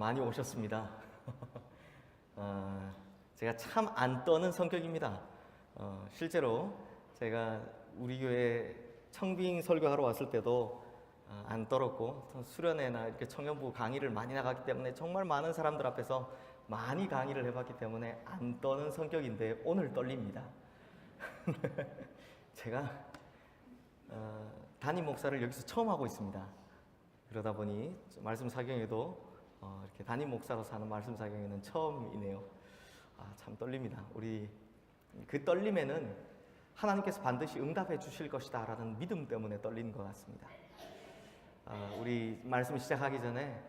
많이 오셨습니다. 제가 참 안 떠는 성격입니다. 실제로 제가 우리 교회 청빙 설교하러 왔을 때도 안 떨었고, 수련회나 이렇게 청년부 강의를 많이 나갔기 때문에 정말 많은 사람들 앞에서 많이 강의를 해봤기 때문에 안 떠는 성격인데 오늘 떨립니다. 제가 담임 목사를 여기서 처음 하고 있습니다. 그러다 보니 말씀 사경에도 이렇게 담임 목사로서 하는 말씀 사경에는 처음이네요. 참 떨립니다. 우리 그 떨림에는 하나님께서 반드시 응답해 주실 것이다 라는 믿음 때문에 떨리는 것 같습니다. 우리 말씀 시작하기 전에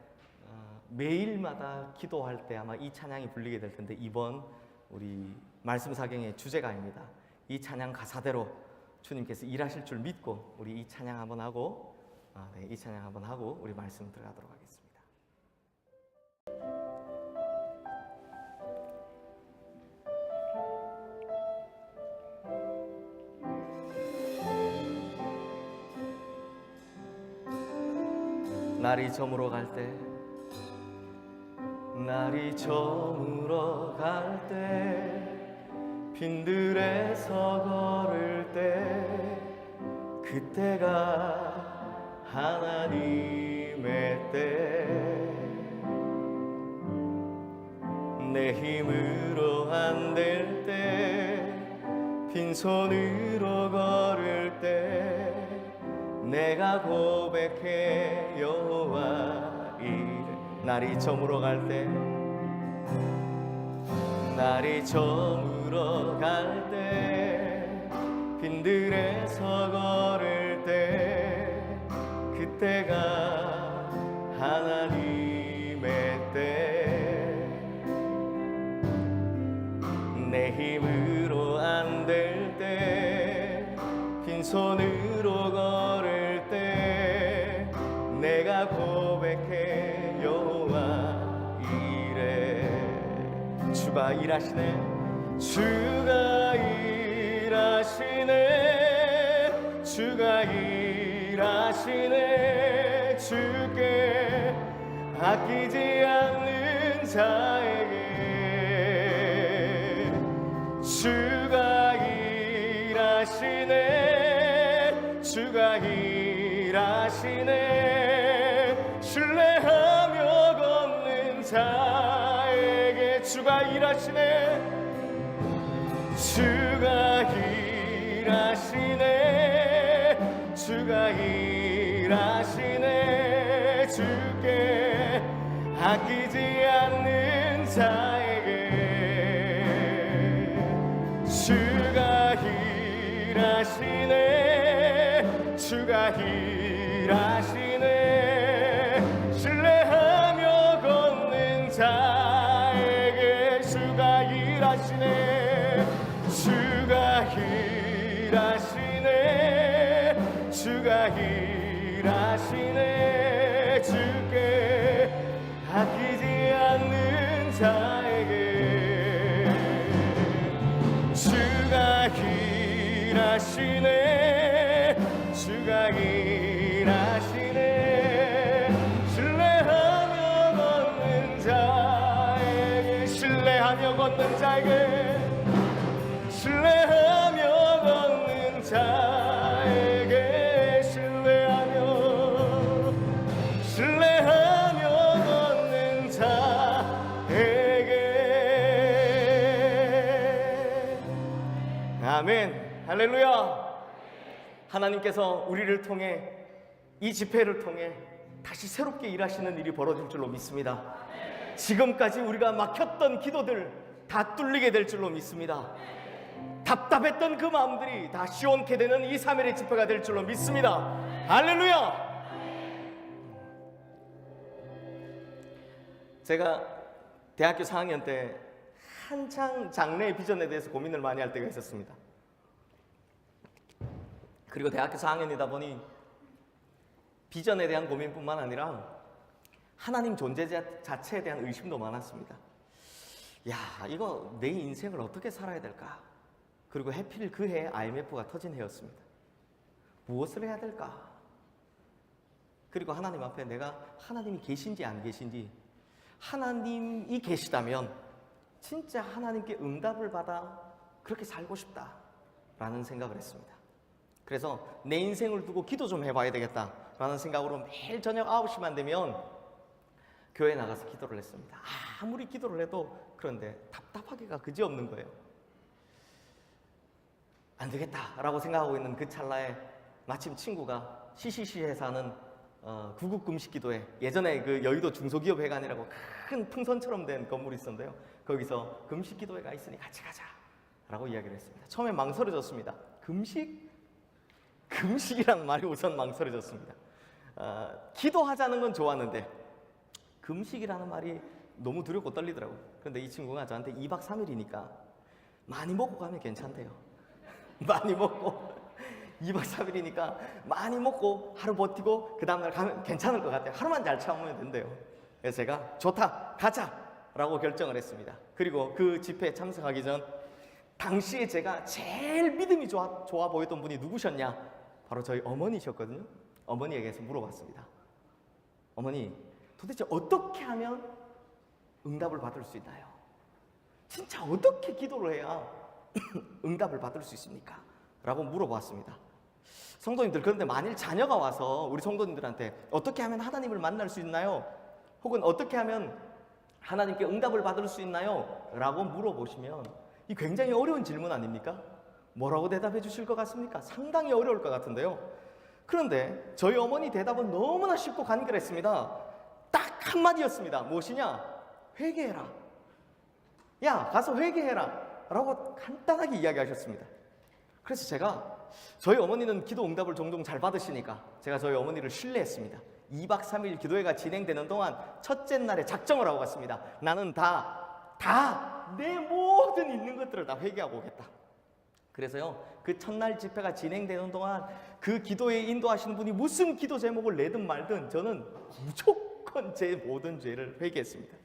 매일마다 기도할 때 아마 이 찬양이 불리게 될 텐데, 이번 우리 말씀 사경의 주제가입니다. 이 찬양 가사대로 주님께서 일하실 줄 믿고 우리 이 찬양 한번 하고 이 찬양 한번 하고 우리 말씀 들어가도록 하겠습니다. 날이 저물어 갈 때, 날이 저물어 갈 때, 빈들에서 걸을 때, 그때가 하나님의 때. 내 힘으로 안 될 때, 빈손으로 걸을 때, 내가 고백해 여호와 이름. 날이 저물어 갈 때, 날이 저물어 갈 때, 빈들에서 걸을 때, 그때가 하나님의 때. 내 힘으로 안 될 때, 빈손으로 걸을 때, 내가 고백해 여호와 이래. 주가 일하시네, 주가 일하시네, 주가 일하시네. 주께 아끼지 않는 자에게 주가 일하시네, 주가 일하시네. 신뢰하며 걷는 자에게 주가 일하시네, 주가 일하시네, 주가 일하시네. 주께 아끼지 않는 자에게 주가 일하시네, 주가 일하시네. 신뢰하며 걷는 자에게 주가 일하시네, 주가 일하시네, 주가 일하시네. 주께 아끼지 않는 자에게 주가 일하시네, 주가 일하시네. 신뢰하며 걷는 자에게, 신뢰하며 걷는 자에게, 신뢰하며 걷는 자에게, 신뢰하며 걷는 자에게. 아멘. 할렐루야. 하나님께서 우리를 통해, 이 집회를 통해 다시 새롭게 일하시는 일이 벌어질 줄로 믿습니다. 지금까지 우리가 막혔던 기도들 다 뚫리게 될 줄로 믿습니다. 답답했던 그 마음들이 다 시원케 되는 이 3일의 집회가 될 줄로 믿습니다. 할렐루야. 제가 대학교 4학년 때 한창 장래 비전에 대해서 고민을 많이 할 때가 있었습니다. 그리고 대학교 4학년이다 보니 비전에 대한 고민뿐만 아니라 하나님 존재 자체에 대한 의심도 많았습니다. 이거 내 인생을 어떻게 살아야 될까? 그리고 해필 그 해에 IMF가 터진 해였습니다. 무엇을 해야 될까? 그리고 하나님 앞에 내가 하나님이 계신지 안 계신지, 하나님이 계시다면 진짜 하나님께 응답을 받아 그렇게 살고 싶다라는 생각을 했습니다. 그래서 내 인생을 두고 기도 좀 해봐야 되겠다라는 생각으로 매일 저녁 9시만 되면 교회에 나가서 기도를 했습니다. 아무리 기도를 해도 그런데 답답하기가 그지없는 거예요. 안 되겠다라고 생각하고 있는 그 찰나에 마침 친구가 CCC에서 하는 구국 금식기도회, 예전에 그 여의도 중소기업회관이라고 큰 풍선처럼 된 건물이 있었는데요. 거기서 금식기도회가 있으니 같이 가자라고 이야기를 했습니다. 처음에 망설여졌습니다. 금식이라는 말이 우선 망설여졌습니다. 기도하자는 건 좋았는데 금식이라는 말이 너무 두렵고 떨리더라고요. 그런데 이 친구가 저한테 2박 3일이니까 많이 먹고 가면 괜찮대요. 많이 먹고 2박 3일이니까 많이 먹고 하루 버티고 그 다음날 가면 괜찮을 것 같아요. 하루만 잘 참으면 된대요. 그래서 제가 좋다, 가자라고 결정을 했습니다. 그리고 그 집회에 참석하기 전 당시에 제가 제일 믿음이 좋아 보였던 분이 누구셨냐? 바로 저희 어머니셨거든요. 어머니에게서 물어봤습니다. 어머니, 도대체 어떻게 하면 응답을 받을 수 있나요? 진짜 어떻게 기도를 해야 응답을 받을 수 있습니까? 라고 물어봤습니다. 성도님들, 그런데 만일 자녀가 와서 우리 성도님들한테 어떻게 하면 하나님을 만날 수 있나요? 혹은 어떻게 하면 하나님께 응답을 받을 수 있나요? 라고 물어보시면 이 굉장히 어려운 질문 아닙니까? 뭐라고 대답해 주실 것 같습니까? 상당히 어려울 것 같은데요. 그런데 저희 어머니 대답은 너무나 쉽고 간결했습니다. 딱 한마디였습니다. 무엇이냐? 회개해라. 야, 가서 회개해라 라고 간단하게 이야기하셨습니다. 그래서 제가 저희 어머니는 기도 응답을 종종 잘 받으시니까 제가 저희 어머니를 신뢰했습니다. 2박 3일 기도회가 진행되는 동안 첫째 날에 작정을 하고 갔습니다. 나는 다 내 모든 있는 것들을 다 회개하고 오겠다. 그래서요, 그 첫날 집회가 진행되는 동안 그 기도에 인도하시는 분이 무슨 기도 제목을 내든 말든 저는 무조건 제 모든 죄를 회개했습니다.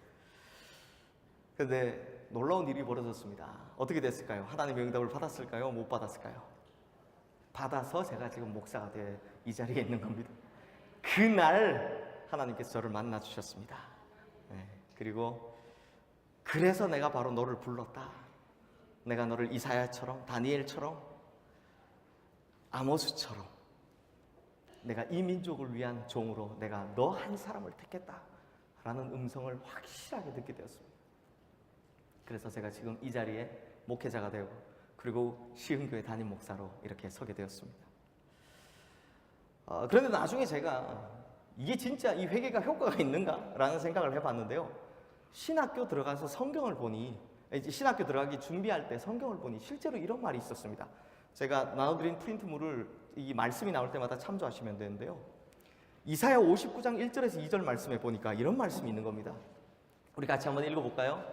그런데 놀라운 일이 벌어졌습니다. 어떻게 됐을까요? 하나님의 응답을 받았을까요? 못 받았을까요? 받아서 제가 지금 목사가 돼 이 자리에 있는 겁니다. 그날 하나님께서 저를 만나 주셨습니다. 네, 그리고 그래서 내가 바로 너를 불렀다. 내가 너를 이사야처럼, 다니엘처럼, 아모스처럼 내가 이 민족을 위한 종으로 내가 너 한 사람을 택했다라는 음성을 확실하게 듣게 되었습니다. 그래서 제가 지금 이 자리에 목회자가 되고 그리고 시흥교회 담임 목사로 이렇게 서게 되었습니다. 그런데 나중에 제가 이게 진짜 이 회개가 효과가 있는가라는 생각을 해봤는데요. 신학교 들어가서 성경을 보니, 이제 신학교 들어가기 준비할 때 성경을 보니 실제로 이런 말이 있었습니다. 제가 나눠드린 프린트물을 이 말씀이 나올 때마다 참조하시면 되는데요. 이사야 59장 1절에서 2절 말씀에 보니까 이런 말씀이 있는 겁니다. 우리 같이 한번 읽어볼까요?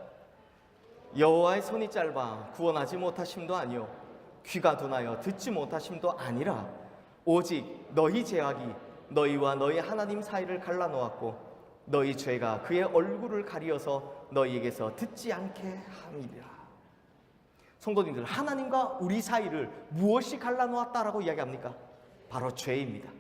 여호와의 손이 짧아 구원하지 못하심도 아니요 귀가 둔하여 듣지 못하심도 아니라 오직 너희 죄악이 너희와 너희 하나님 사이를 갈라놓았고 너희 죄가 그의 얼굴을 가리어서 너희에게서 듣지 않게 함이라. 성도님들, 하나님과 우리 사이를 무엇이 갈라놓았다라고 이야기합니까? 바로 죄입니다.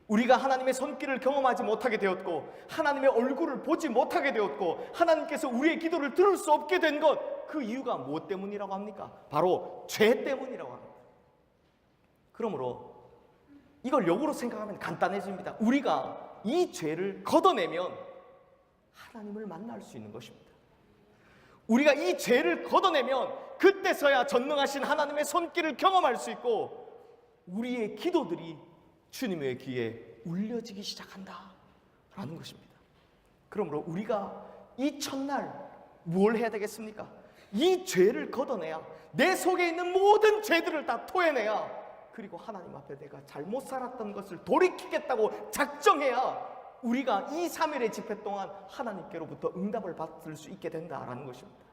우리가 하나님의 손길을 경험하지 못하게 되었고 하나님의 얼굴을 보지 못하게 되었고 하나님께서 우리의 기도를 들을 수 없게 된 것, 그 이유가 무엇 때문이라고 합니까? 바로 죄 때문이라고 합니다. 그러므로 이걸 역으로 생각하면 간단해집니다. 우리가 이 죄를 걷어내면 하나님을 만날 수 있는 것입니다. 우리가 이 죄를 걷어내면 그때서야 전능하신 하나님의 손길을 경험할 수 있고 우리의 기도들이 주님의 귀에 울려지기 시작한다라는 것입니다. 그러므로 우리가 이 첫날 뭘 해야 되겠습니까? 이 죄를 걷어내야, 내 속에 있는 모든 죄들을 다 토해내야, 그리고 하나님 앞에 내가 잘못 살았던 것을 돌이키겠다고 작정해야 우리가 이 3일의 집회 동안 하나님께로부터 응답을 받을 수 있게 된다라는 것입니다.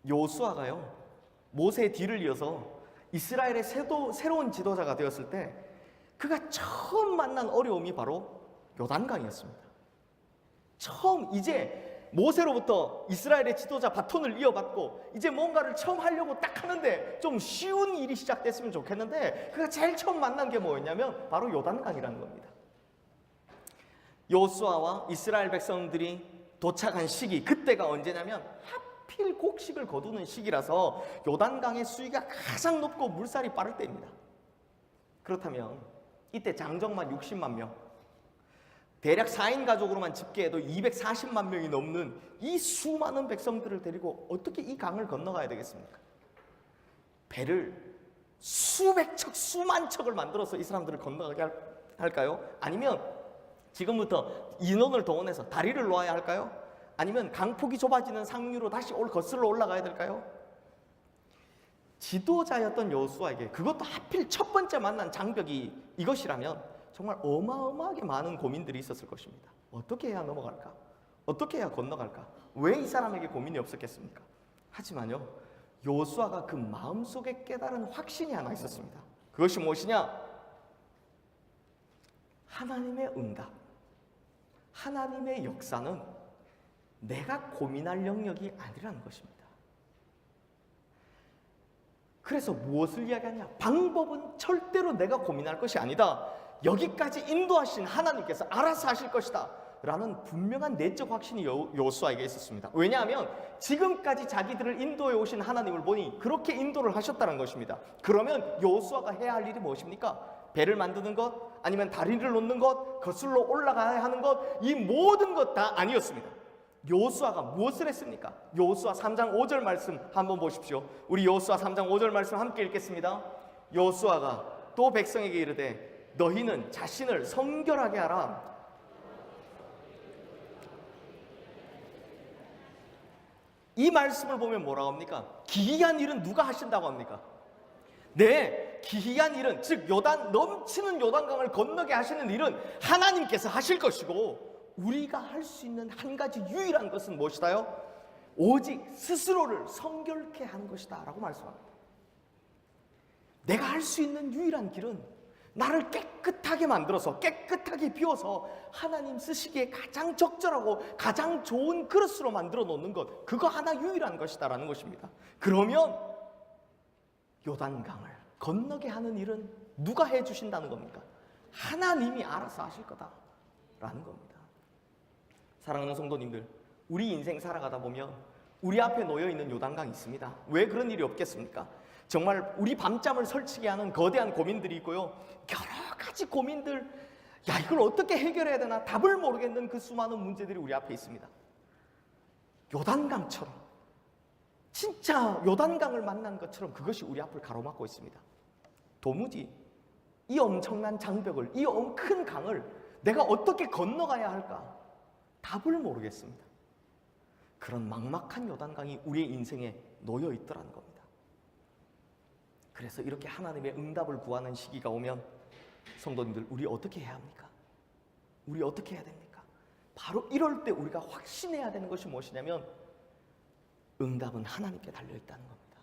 요수아가요, 모세의 뒤를 이어서 이스라엘의 새로운 지도자가 되었을 때 그가 처음 만난 어려움이 바로 요단강이었습니다. 처음 이제 모세로부터 이스라엘의 지도자 바톤을 이어받고 이제 뭔가를 처음 하려고 딱 하는데 좀 쉬운 일이 시작됐으면 좋겠는데 그가 제일 처음 만난 게 뭐였냐면 바로 요단강이라는 겁니다. 여호수아와 이스라엘 백성들이 도착한 시기, 그때가 언제냐면 하필 곡식을 거두는 시기라서 요단강의 수위가 가장 높고 물살이 빠를 때입니다. 그렇다면 이때 장정만 60만 명, 대략 4인 가족으로만 집계해도 240만 명이 넘는 이 수많은 백성들을 데리고 어떻게 이 강을 건너가야 되겠습니까? 배를 수백 척, 수만 척을 만들어서 이 사람들을 건너가게 할까요? 아니면 지금부터 인원을 동원해서 다리를 놓아야 할까요? 아니면 강폭이 좁아지는 상류로 다시 거슬러 올라가야 될까요? 지도자였던 여호수아에게, 그것도 하필 첫 번째 만난 장벽이 이것이라면 정말 어마어마하게 많은 고민들이 있었을 것입니다. 어떻게 해야 넘어갈까? 어떻게 해야 건너갈까? 왜 이 사람에게 고민이 없었겠습니까? 하지만요, 여호수아가 그 마음속에 깨달은 확신이 하나 있었습니다. 그것이 무엇이냐? 하나님의 응답, 하나님의 역사는 내가 고민할 영역이 아니라는 것입니다. 그래서 무엇을 이야기하냐? 방법은 절대로 내가 고민할 것이 아니다. 여기까지 인도하신 하나님께서 알아서 하실 것이다 라는 분명한 내적 확신이 여호수아에게 있었습니다. 왜냐하면 지금까지 자기들을 인도해 오신 하나님을 보니 그렇게 인도를 하셨다는 것입니다. 그러면 여호수아가 해야 할 일이 무엇입니까? 배를 만드는 것, 아니면 다리를 놓는 것, 거슬러 올라가야 하는 것, 이 모든 것 다 아니었습니다. 여호수아가 무엇을 했습니까? 여호수아 3장 5절 말씀 한번 보십시오. 우리 여호수아 3장 5절 말씀 함께 읽겠습니다. 여호수아가 또 백성에게 이르되 너희는 자신을 성결하게 하라. 이 말씀을 보면 뭐라고 합니까? 기이한 일은 누가 하신다고 합니까? 네, 기이한 일은, 즉 넘치는 요단강을 건너게 하시는 일은 하나님께서 하실 것이고, 우리가 할 수 있는 한 가지 유일한 것은 무엇이다요? 오직 스스로를 성결케 하는 것이다 라고 말씀합니다. 내가 할 수 있는 유일한 길은 나를 깨끗하게 만들어서, 깨끗하게 비워서 하나님 쓰시기에 가장 적절하고 가장 좋은 그릇으로 만들어 놓는 것, 그거 하나 유일한 것이다 라는 것입니다. 그러면 요단강을 건너게 하는 일은 누가 해주신다는 겁니까? 하나님이 알아서 하실 거다라는 겁니다. 사랑하는 성도님들, 우리 인생 살아가다 보면 우리 앞에 놓여있는 요단강이 있습니다. 왜 그런 일이 없겠습니까? 정말 우리 밤잠을 설치게 하는 거대한 고민들이 있고요, 여러 가지 고민들, 이걸 어떻게 해결해야 되나 답을 모르겠는 그 수많은 문제들이 우리 앞에 있습니다. 요단강처럼, 진짜 요단강을 만난 것처럼 그것이 우리 앞을 가로막고 있습니다. 도무지 이 엄청난 장벽을, 이 큰 강을 내가 어떻게 건너가야 할까? 답을 모르겠습니다. 그런 막막한 요단강이 우리의 인생에 놓여 있더라는 겁니다. 그래서 이렇게 하나님의 응답을 구하는 시기가 오면 성도님들, 우리 어떻게 해야 합니까? 우리 어떻게 해야 됩니까? 바로 이럴 때 우리가 확신해야 되는 것이 무엇이냐면 응답은 하나님께 달려있다는 겁니다.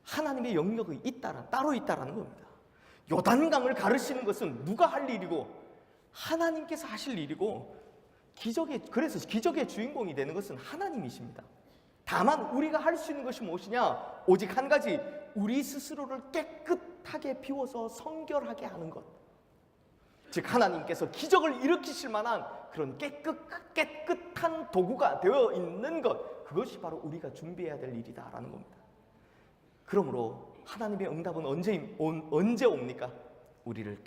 하나님의 영역이 따로 있다는 겁니다. 요단강을 가르치는 것은 누가 할 일이고 하나님께서 하실 일이고, 그래서 기적의 주인공이 되는 것은 하나님이십니다. 다만 우리가 할 수 있는 것이 무엇이냐? 오직 한 가지, 우리 스스로를 깨끗하게 비워서 성결하게 하는 것. 즉 하나님께서 기적을 일으키실 만한 그런 깨끗한 도구가 되어 있는 것, 그것이 바로 우리가 준비해야 될 일이다라는 겁니다. 그러므로 하나님의 응답은 언제 옵니까? 우리를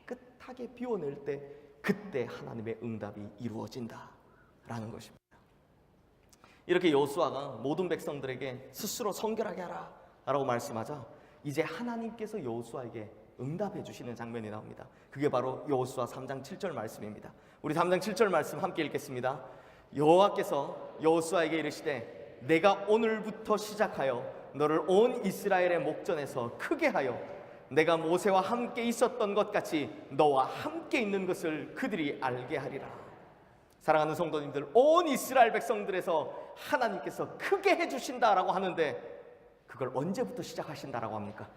깨끗하게 비워낼 때, 그때 하나님의 응답이 이루어진다라는 것입니다. 이렇게 여호수아가 모든 백성들에게 스스로 성결하게 하라 라고 말씀하자 이제 하나님께서 여호수아에게 응답해 주시는 장면이 나옵니다. 그게 바로 여호수아 3장 7절 말씀입니다. 우리 3장 7절 말씀 함께 읽겠습니다. 여호와께서 여호수아에게 이르시되 내가 오늘부터 시작하여 너를 온 이스라엘의 목전에서 크게 하여 내가 모세와 함께 있었던 것 같이 너와 함께 있는 것을 그들이 알게 하리라. 사랑하는 성도님들, 온 이스라엘 백성들에서 하나님께서 크게 해주신다라고 하는데 그걸 언제부터 시작하신다라고 합니까?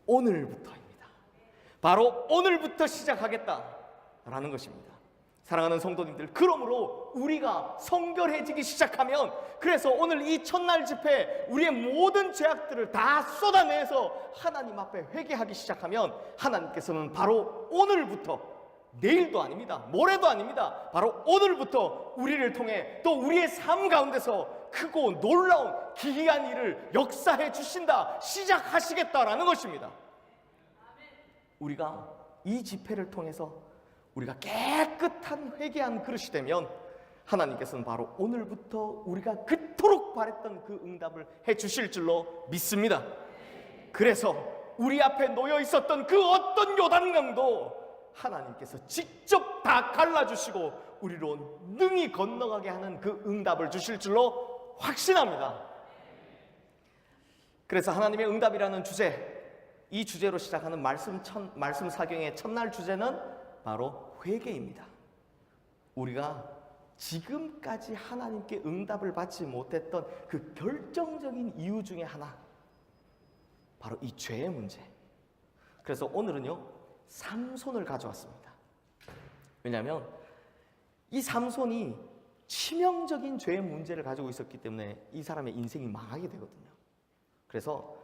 오늘부터입니다. 바로 오늘부터 시작하겠다라는 것입니다. 사랑하는 성도님들, 그러므로 우리가 성결해지기 시작하면, 그래서 오늘 이 첫날 집회 우리의 모든 죄악들을 다 쏟아내서 하나님 앞에 회개하기 시작하면 하나님께서는 바로 오늘부터 내일도 아닙니다. 모레도 아닙니다. 바로 오늘부터 우리를 통해 또 우리의 삶 가운데서 크고 놀라운 기이한 일을 역사해 주신다, 시작하시겠다라는 것입니다. 우리가 이 집회를 통해서 우리가 깨끗한 회개한 그릇이 되면 하나님께서는 바로 오늘부터 우리가 그토록 바랬던 그 응답을 해 주실 줄로 믿습니다. 그래서 우리 앞에 놓여 있었던 그 어떤 요단강도 하나님께서 직접 다 갈라주시고 우리로 능히 건너가게 하는 그 응답을 주실 줄로 확신합니다. 그래서 하나님의 응답이라는 주제, 이 주제로 시작하는 말씀 사경의 첫날 주제는 바로 회개입니다. 우리가 지금까지 하나님께 응답을 받지 못했던 그 결정적인 이유 중에 하나, 바로 이 죄의 문제. 그래서 오늘은요, 삼손을 가져왔습니다. 왜냐하면 이 삼손이 치명적인 죄의 문제를 가지고 있었기 때문에 이 사람의 인생이 망하게 되거든요. 그래서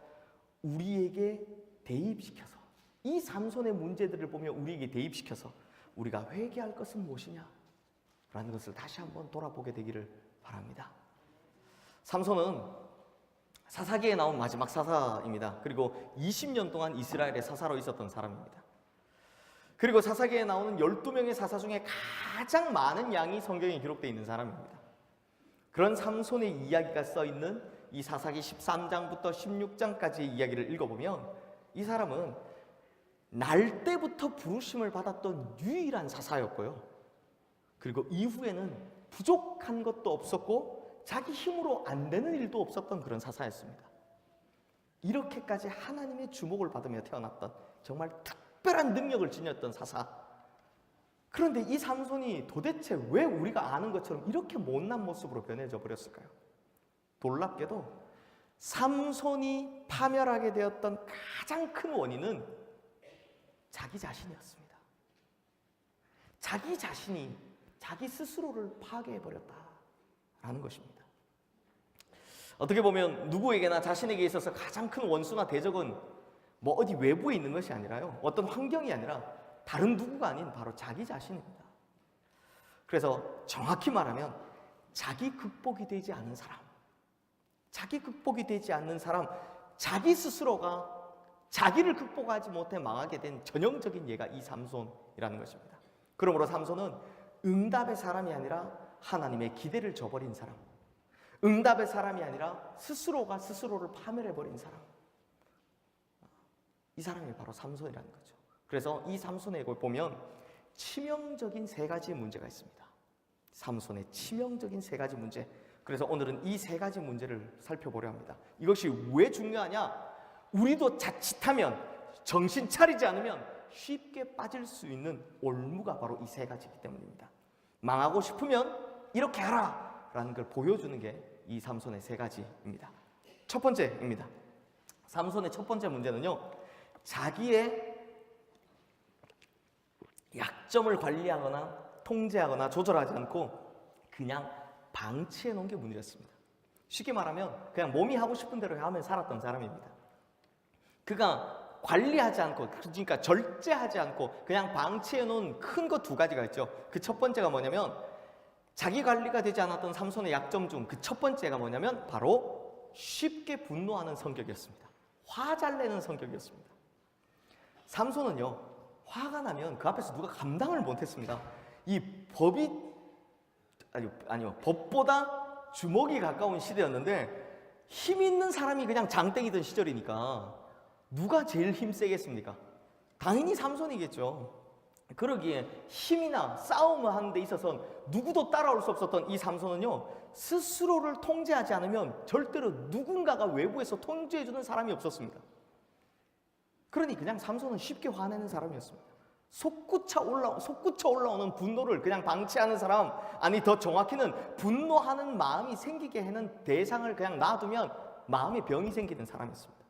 우리에게 대입시켜서, 이 삼손의 문제들을 보며 우리에게 대입시켜서 우리가 회개할 것은 무엇이냐 라는 것을 다시 한번 돌아보게 되기를 바랍니다. 삼손은 사사기에 나온 마지막 사사입니다. 그리고 20년 동안 이스라엘의 사사로 있었던 사람입니다. 그리고 사사기에 나오는 12명의 사사 중에 가장 많은 양이 성경에 기록되어 있는 사람입니다. 그런 삼손의 이야기가 써있는 이 사사기 13장부터 16장까지의 이야기를 읽어보면 이 사람은 날 때부터 부르심을 받았던 유일한 사사였고요. 그리고 이후에는 부족한 것도 없었고 자기 힘으로 안 되는 일도 없었던 그런 사사였습니다. 이렇게까지 하나님의 주목을 받으며 태어났던 정말 특별한 능력을 지녔던 사사. 그런데 이 삼손이 도대체 왜 우리가 아는 것처럼 이렇게 못난 모습으로 변해져 버렸을까요? 놀랍게도 삼손이 파멸하게 되었던 가장 큰 원인은 자기 자신이었습니다. 자기 자신이 자기 스스로를 파괴해버렸다라는 것입니다. 어떻게 보면 누구에게나 자신에게 있어서 가장 큰 원수나 대적은 뭐 어디 외부에 있는 것이 아니라요, 어떤 환경이 아니라 다른 누구가 아닌 바로 자기 자신입니다. 그래서 정확히 말하면 자기 극복이 되지 않는 사람, 자기 극복이 되지 않는 사람, 자기 스스로가 자기를 극복하지 못해 망하게 된 전형적인 예가 이 삼손이라는 것입니다. 그러므로 삼손은 응답의 사람이 아니라 하나님의 기대를 저버린 사람, 응답의 사람이 아니라 스스로가 스스로를 파멸해버린 사람, 이 사람이 바로 삼손이라는 거죠. 그래서 이 삼손에 보면 치명적인 세 가지 문제가 있습니다. 삼손의 치명적인 세 가지 문제. 그래서 오늘은 이 세 가지 문제를 살펴보려 합니다. 이것이 왜 중요하냐? 우리도 자칫하면, 정신 차리지 않으면 쉽게 빠질 수 있는 올무가 바로 이 세 가지이기 때문입니다. 망하고 싶으면 이렇게 하라 라는 걸 보여주는 게 이 삼손의 세 가지입니다. 첫 번째입니다. 삼손의 첫 번째 문제는요, 자기의 약점을 관리하거나 통제하거나 조절하지 않고 그냥 방치해 놓은 게 문제였습니다. 쉽게 말하면 그냥 몸이 하고 싶은 대로 하면 살았던 사람입니다. 그가 관리하지 않고, 그러니까 절제하지 않고 그냥 방치해 놓은 큰 것 두 가지가 있죠. 그 첫 번째가 뭐냐면, 자기 관리가 되지 않았던 삼손의 약점 중 그 첫 번째가 뭐냐면 바로 쉽게 분노하는 성격이었습니다. 화 잘 내는 성격이었습니다. 삼손은요, 화가 나면 그 앞에서 누가 감당을 못했습니다. 이 법보다 주먹이 가까운 시대였는데 힘 있는 사람이 그냥 장땡이던 시절이니까 누가 제일 힘 세겠습니까? 당연히 삼손이겠죠. 그러기에 힘이나 싸움을 하는 데 있어서는 누구도 따라올 수 없었던 이 삼손은요, 스스로를 통제하지 않으면 절대로 누군가가 외부에서 통제해주는 사람이 없었습니다. 그러니 그냥 삼손은 쉽게 화내는 사람이었습니다. 솟구쳐 올라오는 분노를 그냥 방치하는 사람, 아니 더 정확히는 분노하는 마음이 생기게 하는 대상을 그냥 놔두면 마음에 병이 생기는 사람이었습니다.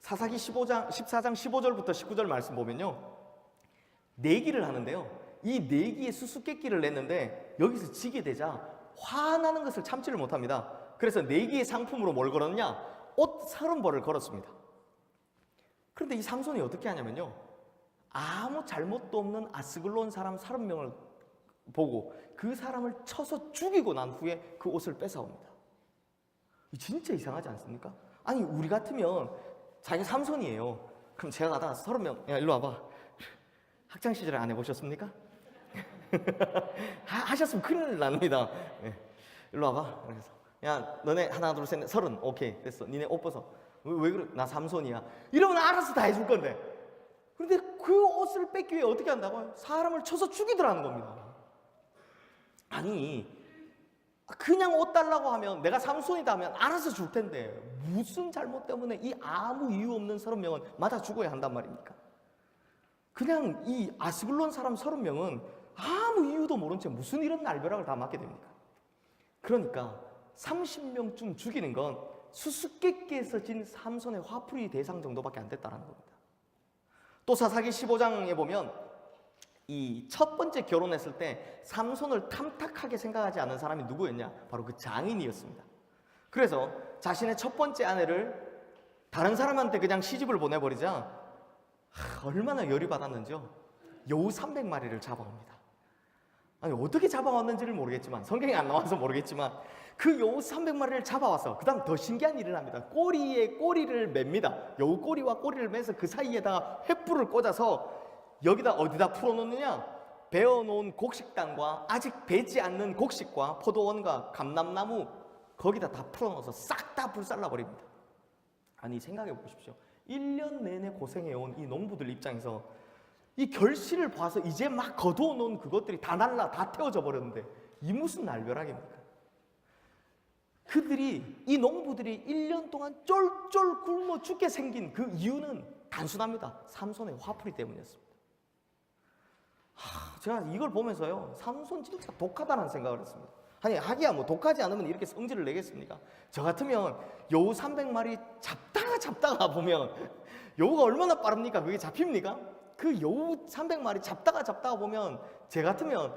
사사기 14장 15절부터 19절 말씀 보면요, 내기를 하는데요, 이 내기에 수수께끼를 냈는데 여기서 지게 되자 화나는 것을 참지를 못합니다. 그래서 내기의 상품으로 뭘 걸었냐? 옷 30벌을 걸었습니다. 그런데 이 삼손이 어떻게 하냐면요, 아무 잘못도 없는 아스글론 사람 30명을 보고 그 사람을 쳐서 죽이고 난 후에 그 옷을 뺏어옵니다. 진짜 이상하지 않습니까? 아니 우리 같으면 자기가 삼손이에요. 그럼 제가 가다가 30명 야 일로 와봐. 학창시절에 안 해보셨습니까? 하셨으면 큰일 납니다. 네. 일로 와봐. 그래서 야 너네 하나 둘 셋 넷 30. 오케이 됐어. 니네 옷 벗어. 왜 그래? 나 삼손이야. 이러면 알아서 다 해줄 건데. 그런데 그 옷을 뺏기 위해 어떻게 한다고요? 사람을 쳐서 죽이더라는 겁니다. 아니 그냥 옷 달라고 하면 내가 삼손이다 하면 알아서 줄 텐데 무슨 잘못 때문에 이 아무 이유 없는 30명은 맞아 죽어야 한단 말입니까? 그냥 이 아스글론 사람 30명은 아무 이유도 모른 채 무슨 이런 날벼락을 다 맞게 됩니까? 그러니까 30명쯤 죽이는 건 수수께끼에서 진 삼손의 화풀이 대상 정도밖에 안 됐다는 겁니다. 또 사사기 15장에 보면 이 첫 번째 결혼했을 때 삼손을 탐탁하게 생각하지 않은 사람이 누구였냐? 바로 그 장인이었습니다. 그래서 자신의 첫 번째 아내를 다른 사람한테 그냥 시집을 보내버리자 얼마나 열이 받았는지요. 여우 300마리를 잡아옵니다. 아니 어떻게 잡아왔는지를 모르겠지만 성경에 안 나와서 모르겠지만 그 여우 300마리를 잡아와서 그 다음 더 신기한 일을 합니다. 꼬리에 꼬리를 맵니다. 여우 꼬리와 꼬리를 매서 그 사이에다가 횃불을 꽂아서 여기다 어디다 풀어놓느냐? 베어놓은 곡식단과 아직 배지 않는 곡식과 포도원과 감람나무 거기다 다 풀어넣어서 싹 다 불살라버립니다. 아니 생각해 보십시오. 1년 내내 고생해온 이 농부들 입장에서 이 결실을 봐서 이제 막 거두어놓은 그것들이 다 날라 다 태워져 버렸는데 이 무슨 날벼락입니까? 이 농부들이 1년 동안 쫄쫄 굶어 죽게 생긴 그 이유는 단순합니다. 삼손의 화풀이 때문이었습니다. 제가 이걸 보면서요, 삼손 진짜 독하다는 생각을 했습니다. 아니 하기야 뭐 독하지 않으면 이렇게 성질을 내겠습니까? 저 같으면 여우 300마리 잡다가 보면 여우가 얼마나 빠릅니까? 그게 잡힙니까? 그 여우 300마리 잡다가 보면 제 같으면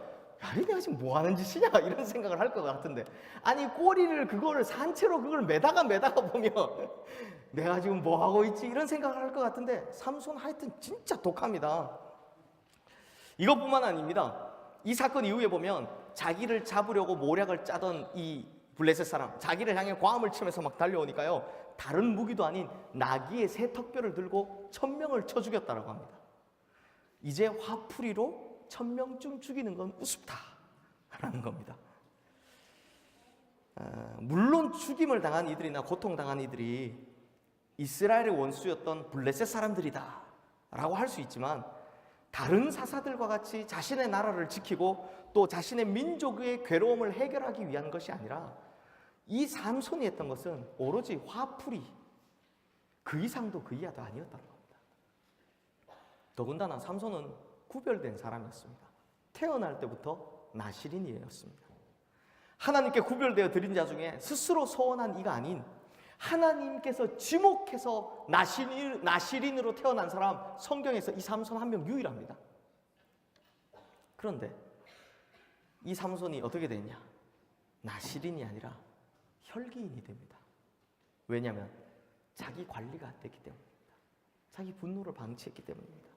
야, 내가 지금 뭐 하는 짓이냐 이런 생각을 할 것 같은데 아니 꼬리를 그거를 산채로 그걸 매다가 보면 내가 지금 뭐 하고 있지 이런 생각을 할 것 같은데 삼손 하여튼 진짜 독합니다. 이것뿐만 아닙니다. 이 사건 이후에 보면 자기를 잡으려고 모략을 짜던 이 블레셋 사람 자기를 향해 과음을 치면서 막 달려오니까요 다른 무기도 아닌 나귀의 새 턱뼈를 들고 1000명을 쳐 죽였다고 합니다. 이제 화풀이로 1000명쯤 죽이는 건 우습다라는 겁니다. 물론 죽임을 당한 이들이나 고통당한 이들이 이스라엘의 원수였던 블레셋 사람들이다 라고 할 수 있지만 다른 사사들과 같이 자신의 나라를 지키고 또 자신의 민족의 괴로움을 해결하기 위한 것이 아니라 이 삼손이 했던 것은 오로지 화풀이 그 이상도 그 이하도 아니었다는 겁니다. 더군다나 삼손은 구별된 사람이었습니다. 태어날 때부터 나시린이었습니다. 하나님께 구별되어 드린 자 중에 스스로 소원한 이가 아닌 하나님께서 지목해서 나시린으로 태어난 사람 성경에서 이 삼손 한 명 유일합니다. 그런데 이 삼손이 어떻게 됐냐? 나시린이 아니라 혈기인이 됩니다. 왜냐하면 자기 관리가 안 됐기 때문입니다. 자기 분노를 방치했기 때문입니다.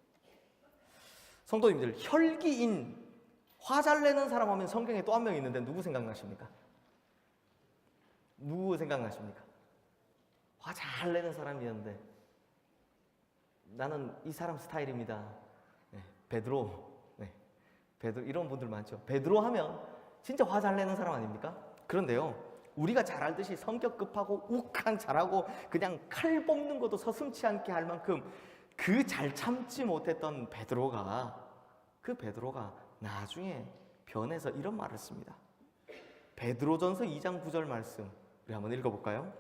성도님들, 혈기인, 화 잘 내는 사람 하면 성경에 또 한 명 있는데 누구 생각나십니까? 누구 생각나십니까? 화 잘 내는 사람이었는데 나는 이 사람 스타일입니다. 네, 베드로. 네, 베드로 이런 분들 많죠. 베드로 하면 진짜 화 잘 내는 사람 아닙니까? 그런데요, 우리가 잘 알듯이 성격 급하고 욱한 잘하고 그냥 칼 뽑는 것도 서슴치 않게 할 만큼 그 잘 참지 못했던 베드로가 나중에 변해서 이런 말을 씁니다. 베드로전서 2장 9절 말씀 우리 한번 읽어볼까요?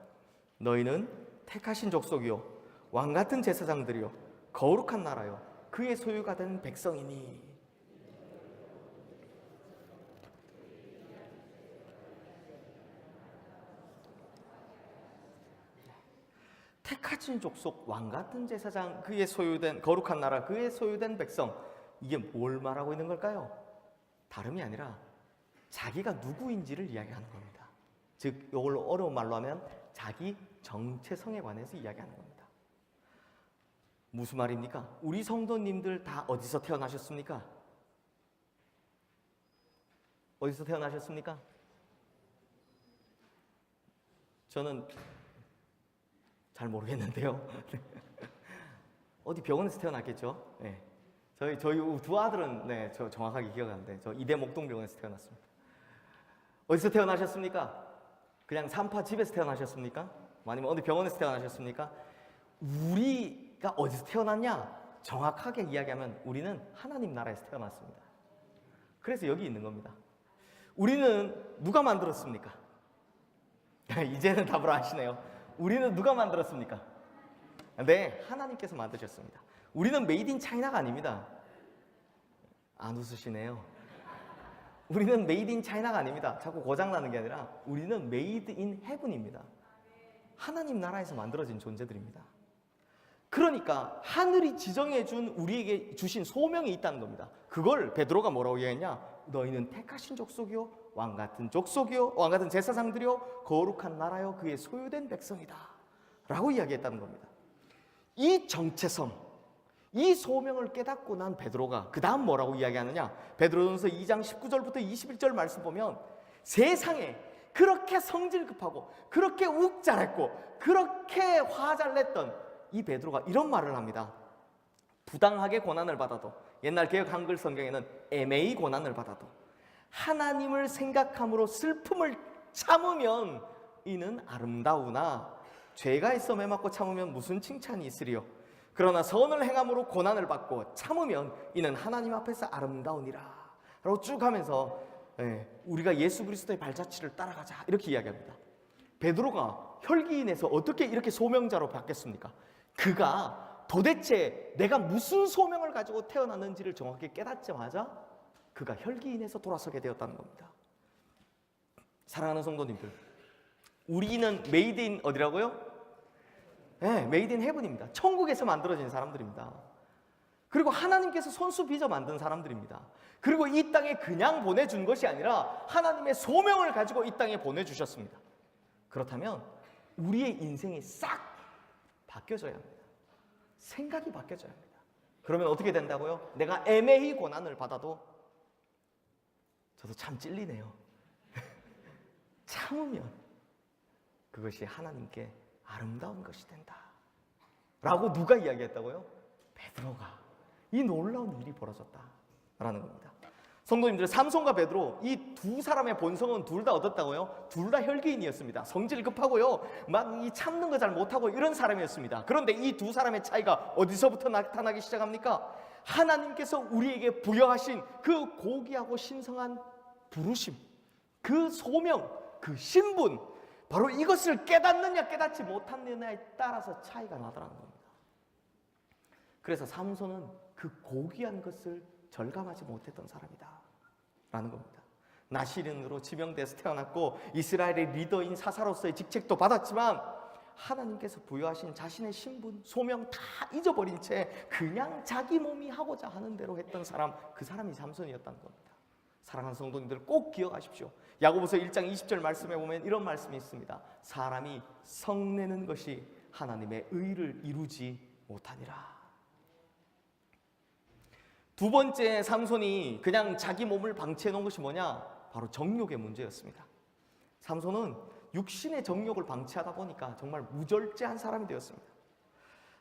너희는 택하신 족속이요 왕같은 제사장들이요 거룩한 나라요 그의 소유가 된 백성이니. 택하신 족속, 왕같은 제사장, 그의 소유된 거룩한 나라, 그의 소유된 백성, 이게 뭘 말하고 있는 걸까요? 다름이 아니라 자기가 누구인지를 이야기하는 겁니다. 즉 이걸로 어려운 말로 하면 자기 정체성에 관해서 이야기하는 겁니다. 무슨 말입니까? 우리 성도님들 다 어디서 태어나셨습니까? 어디서 태어나셨습니까? 저는 잘 모르겠는데요. 어디 병원에서 태어났겠죠? 네. 저희 두 아들은 네, 저 정확하게 기억하는데 저 이대 목동병원에서 태어났습니다. 어디서 태어나셨습니까? 그냥 산파 집에서 태어나셨습니까? 아니면 어디 병원에서 태어나셨습니까? 우리가 어디서 태어났냐? 정확하게 이야기하면 우리는 하나님 나라에서 태어났습니다. 그래서 여기 있는 겁니다. 우리는 누가 만들었습니까? 이제는 답을 아시네요. 우리는 누가 만들었습니까? 네, 하나님께서 만드셨습니다. 우리는 메이드 인 차이나가 아닙니다. 안 웃으시네요. 우리는 메이드 인 차이나가 아닙니다. 자꾸 고장나는 게 아니라 우리는 메이드 인 헤븐입니다. 하나님 나라에서 만들어진 존재들입니다. 그러니까 하늘이 지정해준 우리에게 주신 소명이 있다는 겁니다. 그걸 베드로가 뭐라고 이야기했냐? 너희는 택하신 족속이요 왕같은 족속이요 왕같은 제사장들이요 거룩한 나라요 그의 소유된 백성이다 라고 이야기했다는 겁니다. 이 정체성, 이 소명을 깨닫고 난 베드로가 그 다음 뭐라고 이야기하느냐? 베드로전서 2장 19절부터 21절 말씀 보면 세상에 그렇게 성질 급하고 그렇게 욱잘했고 그렇게 화 잘 냈던 이 베드로가 이런 말을 합니다. 부당하게 고난을 받아도, 옛날 개역 한글 성경에는 애매히 고난을 받아도 하나님을 생각함으로 슬픔을 참으면 이는 아름다우나 죄가 있어 매맞고 참으면 무슨 칭찬이 있으리요. 그러나 선을 행함으로 고난을 받고 참으면 이는 하나님 앞에서 아름다우니라 라고 쭉 하면서 우리가 예수 그리스도의 발자취를 따라가자 이렇게 이야기합니다. 베드로가 혈기인에서 어떻게 이렇게 소명자로 바뀌었습니까? 그가 도대체 내가 무슨 소명을 가지고 태어났는지를 정확히 깨닫자마자 그가 혈기인에서 돌아서게 되었다는 겁니다. 사랑하는 성도님들, 우리는 메이드 인 어디라고요? 네, 메이드 인 헤븐입니다. 천국에서 만들어진 사람들입니다. 그리고 하나님께서 손수 빚어 만든 사람들입니다. 그리고 이 땅에 그냥 보내준 것이 아니라 하나님의 소명을 가지고 이 땅에 보내주셨습니다. 그렇다면 우리의 인생이 싹 바뀌어져야 합니다. 생각이 바뀌어져야 합니다. 그러면 어떻게 된다고요? 내가 애매히 고난을 받아도 저도 참 찔리네요. 참으면 그것이 하나님께 아름다운 것이 된다 라고 누가 이야기했다고요? 베드로가. 이 놀라운 일이 벌어졌다라는 겁니다. 성도님들, 삼손과 베드로 이 두 사람의 본성은 둘 다 얻었다고요? 둘 다 혈기인이었습니다. 성질 급하고요 막 이 참는 거 잘 못하고 이런 사람이었습니다. 그런데 이 두 사람의 차이가 어디서부터 나타나기 시작합니까? 하나님께서 우리에게 부여하신 그 고귀하고 신성한 부르심, 그 소명, 그 신분, 바로 이것을 깨닫느냐 깨닫지 못하느냐에 따라서 차이가 나더라는 겁니다. 그래서 삼손은 그 고귀한 것을 절감하지 못했던 사람이다 라는 겁니다. 나시린으로 지명돼서 태어났고 이스라엘의 리더인 사사로서의 직책도 받았지만 하나님께서 부여하신 자신의 신분, 소명 다 잊어버린 채 그냥 자기 몸이 하고자 하는 대로 했던 사람, 그 사람이 삼손이었다는 겁니다. 사랑하는 성도님들 꼭 기억하십시오. 야고보서 1장 20절 말씀에 보면 이런 말씀이 있습니다. 사람이 성내는 것이 하나님의 의를 이루지 못하니라. 두 번째 삼손이 그냥 자기 몸을 방치해 놓은 것이 뭐냐? 바로 정욕의 문제였습니다. 삼손은 육신의 정욕을 방치하다 보니까 정말 무절제한 사람이 되었습니다.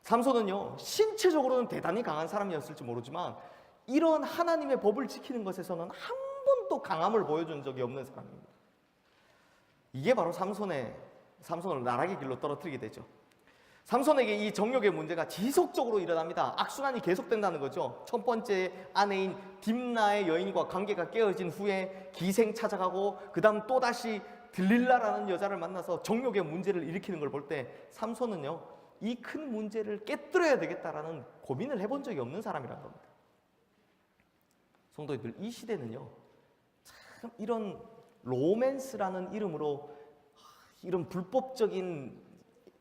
삼손은요, 신체적으로는 대단히 강한 사람이었을지 모르지만 이런 하나님의 법을 지키는 것에서는 한 번도 강함을 보여준 적이 없는 사람입니다. 이게 바로 삼손을 나락의 길로 떨어뜨리게 되죠. 삼손에게 이 정욕의 문제가 지속적으로 일어납니다. 악순환이 계속된다는 거죠. 첫 번째 아내인 딥나의 여인과 관계가 깨어진 후에 기생 찾아가고 그 다음 또다시 들릴라라는 여자를 만나서 정욕의 문제를 일으키는 걸 볼 때 삼손은요, 이 큰 문제를 깨뜨려야 되겠다라는 고민을 해본 적이 없는 사람이라는 겁니다. 성도님들, 이 시대는요 참 이런 로맨스라는 이름으로 이런 불법적인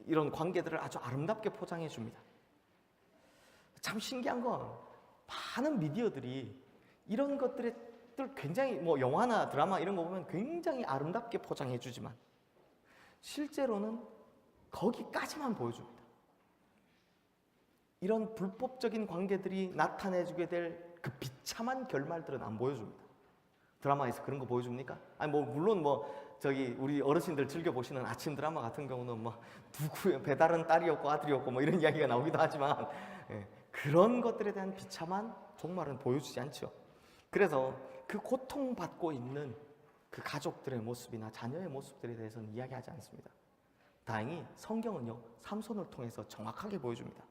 이런 관계들을 아주 아름답게 포장해 줍니다. 참 신기한 건 많은 미디어들이 이런 것들을 굉장히 뭐 영화나 드라마 이런 거 보면 굉장히 아름답게 포장해 주지만 실제로는 거기까지만 보여줍니다. 이런 불법적인 관계들이 나타내주게 될 그 비참한 결말들은 안 보여줍니다. 드라마에서 그런 거 보여줍니까? 아니 뭐 물론 저기 우리 어르신들 즐겨 보시는 아침 드라마 같은 경우는 누구의 배달은 딸이었고 아들이었고 이런 이야기가 나오기도 하지만 그런 것들에 대한 비참한 종말은 보여주지 않죠. 그래서 그 고통받고 있는 그 가족들의 모습이나 자녀의 모습들에 대해서는 이야기하지 않습니다. 다행히 성경은요, 삼손을 통해서 정확하게 보여줍니다.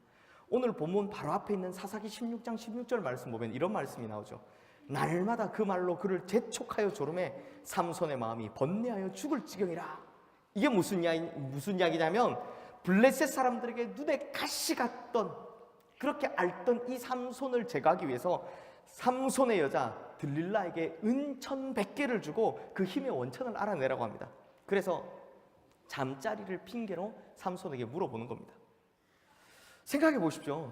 오늘 본문 바로 앞에 있는 사사기 16장 16절 말씀 보면 이런 말씀이 나오죠. 날마다 그 말로 그를 재촉하여 조름해 삼손의 마음이 번뇌하여 죽을 지경이라. 이게 무슨 이야기냐면 블레셋 사람들에게 눈에 가시 같던, 그렇게 앓던 이 삼손을 제거하기 위해서 삼손의 여자 들릴라에게 은 1,100개를 주고 그 힘의 원천을 알아내라고 합니다. 그래서 잠자리를 핑계로 삼손에게 물어보는 겁니다. 생각해 보십시오.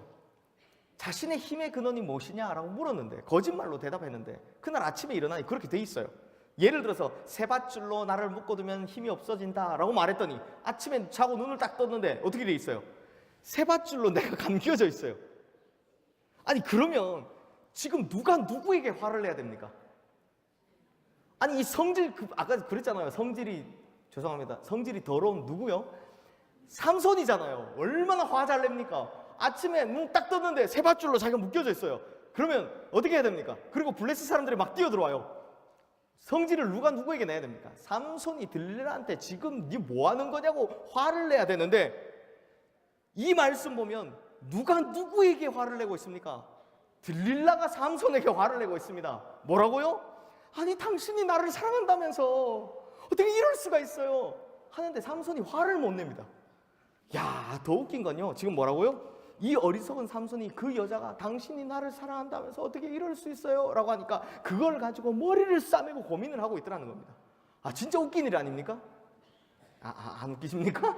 자신의 힘의 근원이 무엇이냐라고 물었는데 거짓말로 대답했는데 그날 아침에 일어나니 그렇게 돼 있어요. 예를 들어서 세밧줄로 나를 묶어두면 힘이 없어진다라고 말했더니 아침에 자고 눈을 딱 떴는데 어떻게 돼 있어요? 세밧줄로 내가 감겨져 있어요. 아니 그러면 지금 누가 누구에게 화를 내야 됩니까? 아니 이 성질, 아까 그랬잖아요. 성질이 더러운 누구요? 삼손이잖아요. 얼마나 화 잘 냅니까? 아침에 눈 딱 떴는데 세밧줄로 자기가 묶여져 있어요. 그러면 어떻게 해야 됩니까? 그리고 블레셋 사람들이 막 뛰어들어와요. 성질을 누가 누구에게 내야 됩니까? 삼손이 들릴라한테 지금 니 뭐 하는 거냐고 화를 내야 되는데 이 말씀 보면 누가 누구에게 화를 내고 있습니까? 들릴라가 삼손에게 화를 내고 있습니다. 뭐라고요? 아니 당신이 나를 사랑한다면서 어떻게 이럴 수가 있어요? 하는데 삼손이 화를 못 냅니다. 야, 더 웃긴 건요. 지금 뭐라고요? 이 어리석은 삼손이 그 여자가 당신이 나를 사랑한다면서 어떻게 이럴 수 있어요? 라고 하니까 그걸 가지고 머리를 싸매고 고민을 하고 있더라는 겁니다. 아, 진짜 웃긴 일 아닙니까? 안 웃기십니까?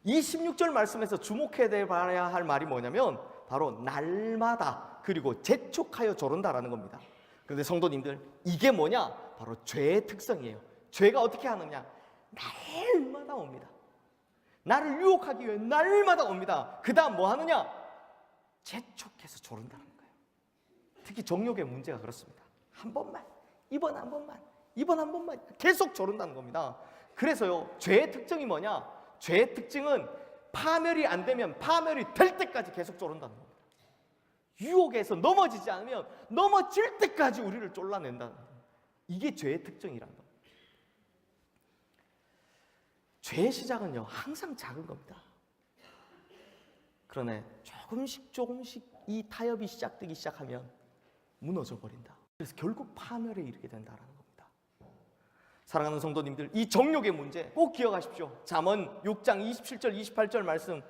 이 16절 말씀에서 주목해 봐야 할 말이 뭐냐면 바로 날마다 그리고 재촉하여 조른다라는 겁니다. 그런데 성도님들, 이게 뭐냐? 바로 죄의 특성이에요. 죄가 어떻게 하느냐? 날마다 옵니다. 나를 유혹하기 위해 날마다 옵니다. 그 다음 뭐 하느냐? 재촉해서 조른다는 거예요. 특히 정욕의 문제가 그렇습니다. 한 번만, 이번 한 번만 계속 조른다는 겁니다. 그래서요, 죄의 특징이 뭐냐? 죄의 특징은 파멸이 안 되면 파멸이 될 때까지 계속 조른다는 겁니다. 유혹에서 넘어지지 않으면 넘어질 때까지 우리를 쫄라낸다는 거예요. 이게 죄의 특징이라는 겁니다. 죄의 시작은요, 항상 작은 겁니다. 그러나 조금씩 이 타협이 시작되기 시작하면 무너져 버린다. 그래서 결국 파멸에 이르게 된다는 겁니다. 사랑하는 성도님들, 이 정욕의 문제 꼭 기억하십시오. 잠언 6장 27절 28절 말씀,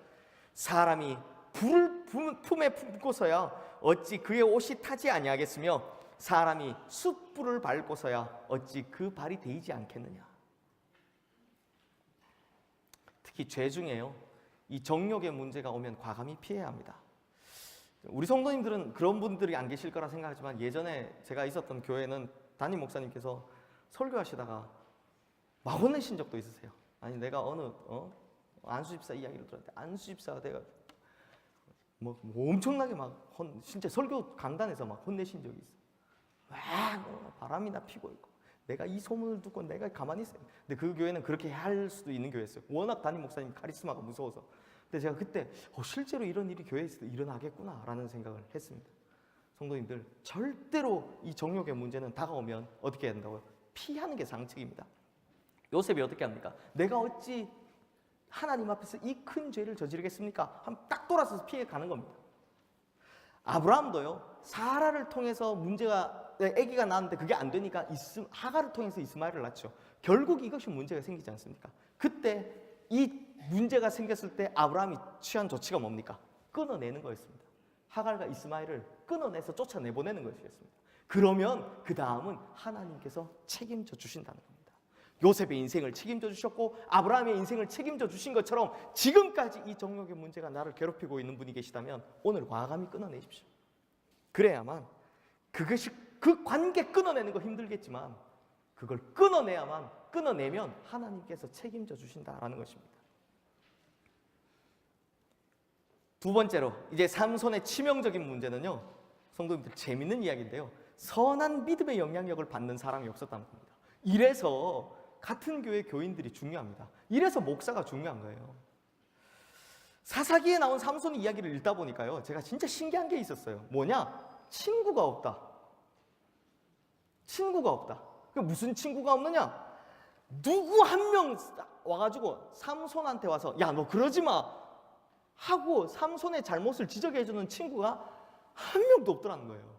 사람이 불을 품에 품고서야 어찌 그의 옷이 타지 아니하겠으며 사람이 숯불을 밟고서야 어찌 그 발이 데이지 않겠느냐. 특히 죄 중에요, 이 정욕의 문제가 오면 과감히 피해야 합니다. 우리 성도님들은 그런 분들이 안 계실 거라 생각하지만 예전에 제가 있었던 교회는 담임 목사님께서 설교하시다가 막 혼내신 적도 있으세요. 아니 내가 어느 안수집사 이야기를 들었는데 안수집사가 돼가지고 뭐 엄청나게 진짜 설교 강단에서 막 혼내신 적이 있어요. 막 바람이나 피고 있고 내가 이 소문을 듣고 내가 가만히 있어요. 근데 그 교회는 그렇게 할 수도 있는 교회였어요. 워낙 담임 목사님 카리스마가 무서워서. 근데 제가 그때 실제로 이런 일이 교회에서 일어나겠구나 라는 생각을 했습니다. 성도님들, 절대로 이 정욕의 문제는 다가오면 어떻게 해야 된다고요? 피하는 게 상책입니다. 요셉이 어떻게 합니까? 내가 어찌 하나님 앞에서 이 큰 죄를 저지르겠습니까? 하면 딱 돌아서서 피해 가는 겁니다. 아브라함도요, 사라를 통해서 아기가 낳았는데 그게 안 되니까 하가를 통해서 이스마엘을 낳죠. 결국 이것이 문제가 생기지 않습니까? 그때 이 문제가 생겼을 때 아브라함이 취한 조치가 뭡니까? 끊어내는 거였습니다. 하갈과 이스마엘을 끊어내서 쫓아내보내는 것이었습니다. 그러면 그 다음은 하나님께서 책임져 주신다는 겁니다. 요셉의 인생을 책임져 주셨고 아브라함의 인생을 책임져 주신 것처럼 지금까지 이 정욕의 문제가 나를 괴롭히고 있는 분이 계시다면 오늘 과감히 끊어내십시오. 그래야만 그 관계 끊어내는 거 힘들겠지만 그걸 끊어내면 하나님께서 책임져 주신다라는 것입니다. 두 번째로 이제 삼손의 치명적인 문제는요, 성도님들 재밌는 이야기인데요, 선한 믿음의 영향력을 받는 사람이 없었다는 겁니다. 이래서 같은 교회 교인들이 중요합니다. 이래서 목사가 중요한 거예요. 사사기에 나온 삼손 이야기를 읽다 보니까요, 제가 진짜 신기한 게 있었어요. 뭐냐? 친구가 없다. 친구가 없다. 무슨 친구가 없느냐? 누구 한 명 와가지고 삼손한테 와서 야, 너 그러지 마 하고 삼손의 잘못을 지적해주는 친구가 한 명도 없더라는 거예요.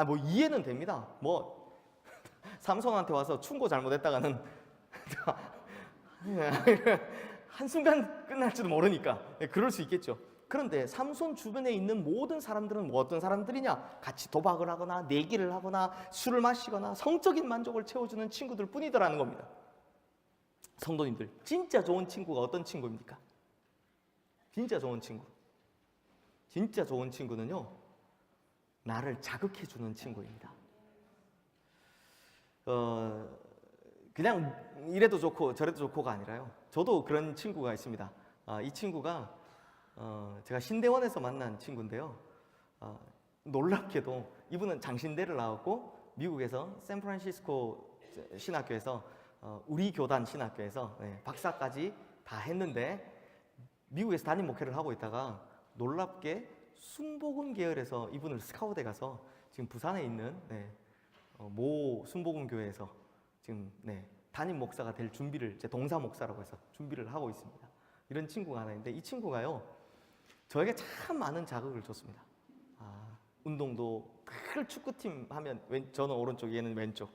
뭐 이해는 됩니다. 뭐 삼손한테 와서 충고 잘못했다가는 한순간 끝날지도 모르니까 그럴 수 있겠죠. 그런데 삼손 주변에 있는 모든 사람들은 뭐 어떤 사람들이냐? 같이 도박을 하거나 내기를 하거나 술을 마시거나 성적인 만족을 채워주는 친구들 뿐이더라는 겁니다. 성도님들, 진짜 좋은 친구가 어떤 친구입니까? 진짜 좋은 친구. 진짜 좋은 친구는요, 나를 자극해주는 친구입니다. 그냥 이래도 좋고 저래도 좋고가 아니라요, 저도 그런 친구가 있습니다. 이 친구가 제가 신대원에서 만난 친구인데요, 놀랍게도 이분은 장신대를 나왔고 미국에서 샌프란시스코 신학교에서 우리 교단 신학교에서 박사까지 다 했는데 미국에서 담임 목회를 하고 있다가 놀랍게 순복음 계열에서 이분을 스카우트에 가서 지금 부산에 있는 모 순복음 교회에서 지금 담임 목사가 될 준비를, 제 동사 목사라고 해서 준비를 하고 있습니다. 이런 친구가 하나 있는데 이 친구가요, 저에게 참 많은 자극을 줬습니다. 운동도 큰 축구팀 하면 저는 오른쪽, 얘는 왼쪽.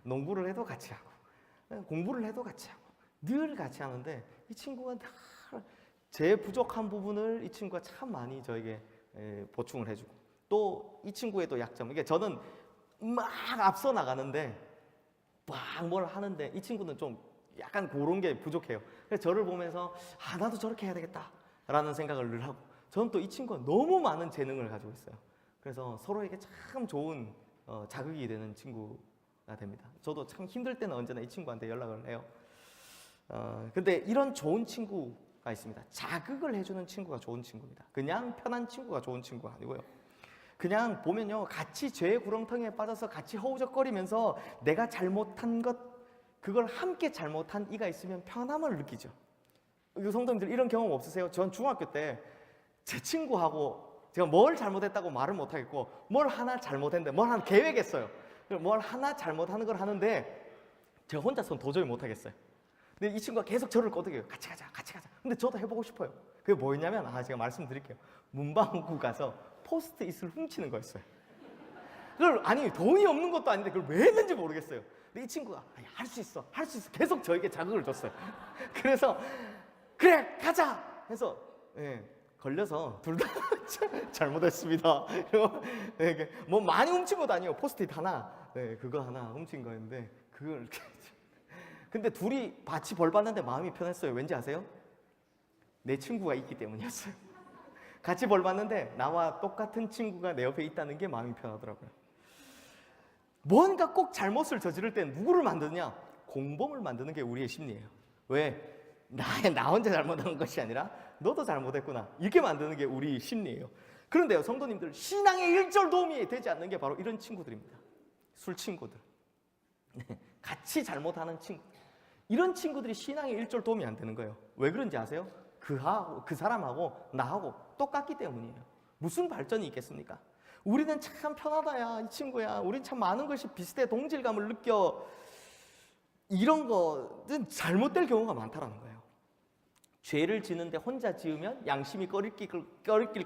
농구를 해도 같이 하고 공부를 해도 같이 하고 늘 같이 하는데 이 친구가 제 부족한 부분을 이 친구가 참 많이 저에게 보충을 해주고, 또 이 친구의 또 약점, 이게 저는 막 앞서 나가는데 막 뭘 하는데 이 친구는 좀 약간 그런 게 부족해요. 그래서 저를 보면서 나도 저렇게 해야 되겠다 라는 생각을 늘 하고, 저는 또 이 친구가 너무 많은 재능을 가지고 있어요. 그래서 서로에게 참 좋은 자극이 되는 친구가 됩니다. 저도 참 힘들 때는 언제나 이 친구한테 연락을 해요. 근데 이런 좋은 친구가 있습니다. 자극을 해주는 친구가 좋은 친구입니다. 그냥 편한 친구가 좋은 친구가 아니고요, 그냥 보면요, 같이 죄의 구렁텅이에 빠져서 같이 허우적거리면서 내가 잘못한 것, 그걸 함께 잘못한 이가 있으면 편함을 느끼죠. 성도님들 이런 경험 없으세요? 전 중학교 때 제 친구하고 제가 뭘 잘못했다고 말을 못하겠고, 뭘 하나 잘못했는데 뭘 하나 계획했어요. 뭘 하나 잘못하는 걸 하는데 제가 혼자서는 도저히 못하겠어요. 근데 이 친구가 계속 저를 꼬드겨요. 같이 가자, 같이 가자. 근데 저도 해보고 싶어요. 그게 뭐였냐면, 제가 말씀드릴게요. 문방구 가서 포스트잇을 훔치는 거였어요. 그걸, 돈이 없는 것도 아닌데 그걸 왜 했는지 모르겠어요. 근데 이 친구가 할 수 있어, 할 수 있어, 계속 저에게 자극을 줬어요. 그래서 그래 가자 해서 걸려서 둘 다 잘못했습니다. 뭐 많이 훔친 것도 아니에요. 포스트잇 하나, 그거 하나 훔친 거였는데 그걸 이렇게. 근데 둘이 같이 벌 받는데 마음이 편했어요. 왠지 아세요? 내 친구가 있기 때문이었어요. 같이 벌 받는데 나와 똑같은 친구가 내 옆에 있다는 게 마음이 편하더라고요. 뭔가 꼭 잘못을 저지를 때 누구를 만드느냐? 공범을 만드는 게 우리의 심리예요. 왜? 나 혼자 잘못한 것이 아니라 너도 잘못했구나, 이렇게 만드는 게 우리 심리예요. 그런데요, 성도님들, 신앙에 일절 도움이 되지 않는 게 바로 이런 친구들입니다. 술 친구들, 같이 잘못하는 친구, 이런 친구들이 신앙에 일절 도움이 안 되는 거예요. 왜 그런지 아세요? 그 사람하고 나하고 똑같기 때문이에요. 무슨 발전이 있겠습니까? 우리는 참 편하다야, 이 친구야, 우린 참 많은 것이 비슷해, 동질감을 느껴. 이런 거는 잘못될 경우가 많다라는 거예요. 죄를 지는데 혼자 지으면 양심이 꺼리낄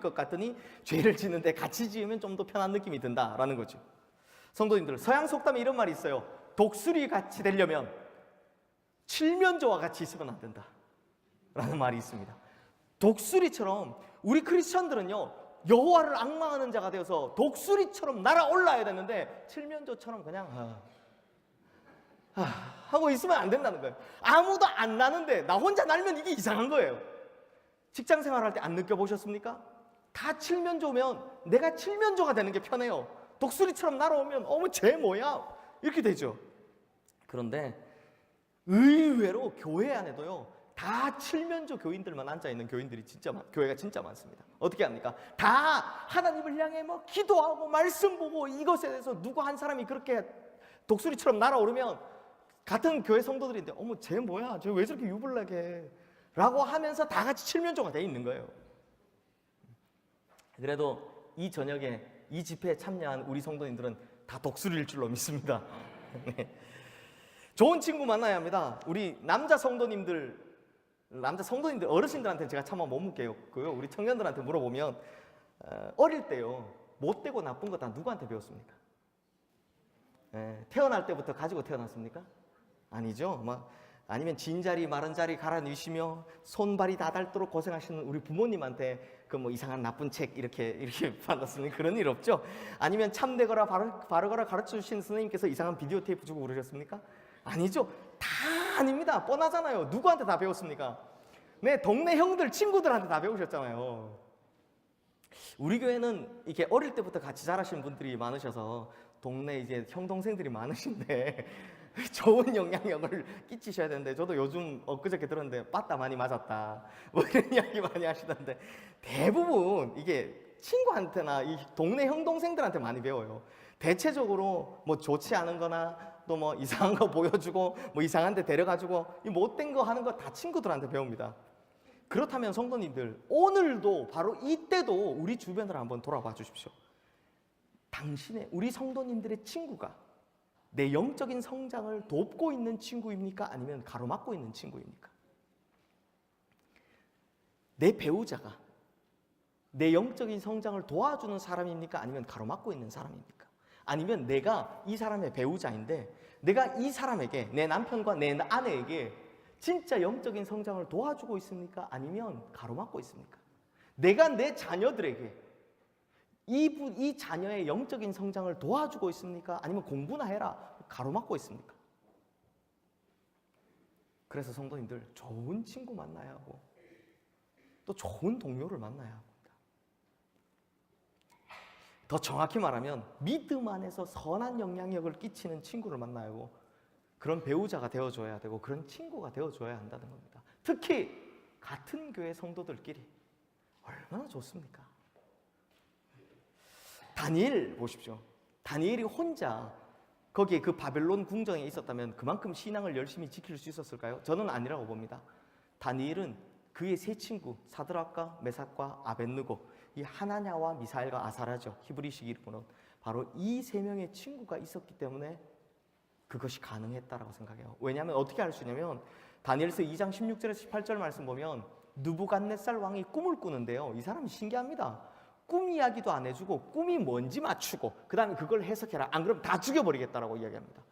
것 같으니 죄를 지는데 같이 지으면 좀 더 편한 느낌이 든다라는 거죠. 성도님들, 서양 속담에 이런 말이 있어요. 독수리 같이 되려면 칠면조와 같이 있으면 안 된다 라는 말이 있습니다. 독수리처럼 우리 크리스천들은요, 여호와를 앙망하는 자가 되어서 독수리처럼 날아올라야 되는데 칠면조처럼 그냥 하고 있으면 안 된다는 거예요. 아무도 안 나는데 나 혼자 날면 이게 이상한 거예요. 직장 생활할 때 안 느껴보셨습니까? 다 칠면조면 내가 칠면조가 되는 게 편해요. 독수리처럼 날아오면 어머 쟤 뭐야? 이렇게 되죠. 그런데 의외로 교회 안에도요, 다 칠면조 교인들만 앉아있는 교회가 진짜 많습니다. 어떻게 합니까? 다 하나님을 향해 뭐 기도하고 말씀 보고 이것에 대해서 누구 한 사람이 그렇게 독수리처럼 날아오르면 같은 교회 성도들인데 어머 쟤 뭐야? 쟤 왜 저렇게 유불나게 라고 하면서 다 같이 칠면조가 돼 있는 거예요. 그래도 이 저녁에 이 집회에 참여한 우리 성도님들은 다 독수리일 줄로 믿습니다. 네. 좋은 친구 만나야 합니다. 우리 남자 성도님들 어르신들한테 제가 차마 못 묻겠고요. 우리 청년들한테 물어보면 어릴 때요 못되고 나쁜 거 다 누구한테 배웠습니까? 태어날 때부터 가지고 태어났습니까? 아니죠. 아니면 진자리 마른 자리 갈아 넣으시며 손발이 다 닳도록 고생하시는 우리 부모님한테 그 뭐 이상한 나쁜 책 이렇게 받았습니까? 그런 일 없죠. 아니면 참되거라 바르거라 가르쳐 주신 선생님께서 이상한 비디오 테이프 주고 그러셨습니까? 아니죠. 다 아닙니다. 뻔하잖아요. 누구한테 다 배웠습니까? 네, 동네 형들 친구들한테 다 배우셨잖아요. 우리 교회는 이렇게 어릴 때부터 같이 자라신 분들이 많으셔서 동네 이제 형 동생들이 많으신데 좋은 영향력을 끼치셔야 되는데, 저도 요즘 엊그저께 들었는데 빠따 많이 맞았다 뭐 이런 이야기 많이 하시던데, 대부분 이게 친구한테나 이 동네 형 동생들한테 많이 배워요. 대체적으로 뭐 좋지 않은 거나 또 뭐 이상한 거 보여주고 뭐 이상한 데 데려가지고 이 못된 거 하는 거 다 친구들한테 배웁니다. 그렇다면 성도님들, 오늘도 바로 이때도 우리 주변을 한번 돌아봐 주십시오. 우리 성도님들의 친구가 내 영적인 성장을 돕고 있는 친구입니까? 아니면 가로막고 있는 친구입니까? 내 배우자가 내 영적인 성장을 도와주는 사람입니까? 아니면 가로막고 있는 사람입니까? 아니면 내가 이 사람의 배우자인데 내가 이 사람에게, 내 남편과 내 아내에게 진짜 영적인 성장을 도와주고 있습니까? 아니면 가로막고 있습니까? 내가 내 자녀들에게 이 자녀의 영적인 성장을 도와주고 있습니까? 아니면 공부나 해라 가로막고 있습니까? 그래서 성도님들, 좋은 친구 만나야 하고 또 좋은 동료를 만나야 합니다. 더 정확히 말하면 믿음 안에서 선한 영향력을 끼치는 친구를 만나야 하고, 그런 배우자가 되어줘야 되고 그런 친구가 되어줘야 한다는 겁니다. 특히 같은 교회 성도들끼리 얼마나 좋습니까? 다니엘 보십시오. 다니엘이 혼자 거기에 그 바벨론 궁정에 있었다면 그만큼 신앙을 열심히 지킬 수 있었을까요? 저는 아니라고 봅니다. 다니엘은 그의 세 친구 사드락과 메삭과 아벳느고, 이 하나냐와 미사엘과 아사라죠. 히브리식 이름으로 바로 이 세 명의 친구가 있었기 때문에 그것이 가능했다라고 생각해요. 왜냐하면 어떻게 알 수 있냐면 다니엘서 2장 16절에서 18절 말씀 보면 느부갓네살 왕이 꿈을 꾸는데요. 이 사람이 신기합니다. 꿈 이야기도 안 해주고 꿈이 뭔지 맞추고 그 다음에 그걸 해석해라. 안 그러면 다 죽여버리겠다라고 이야기합니다.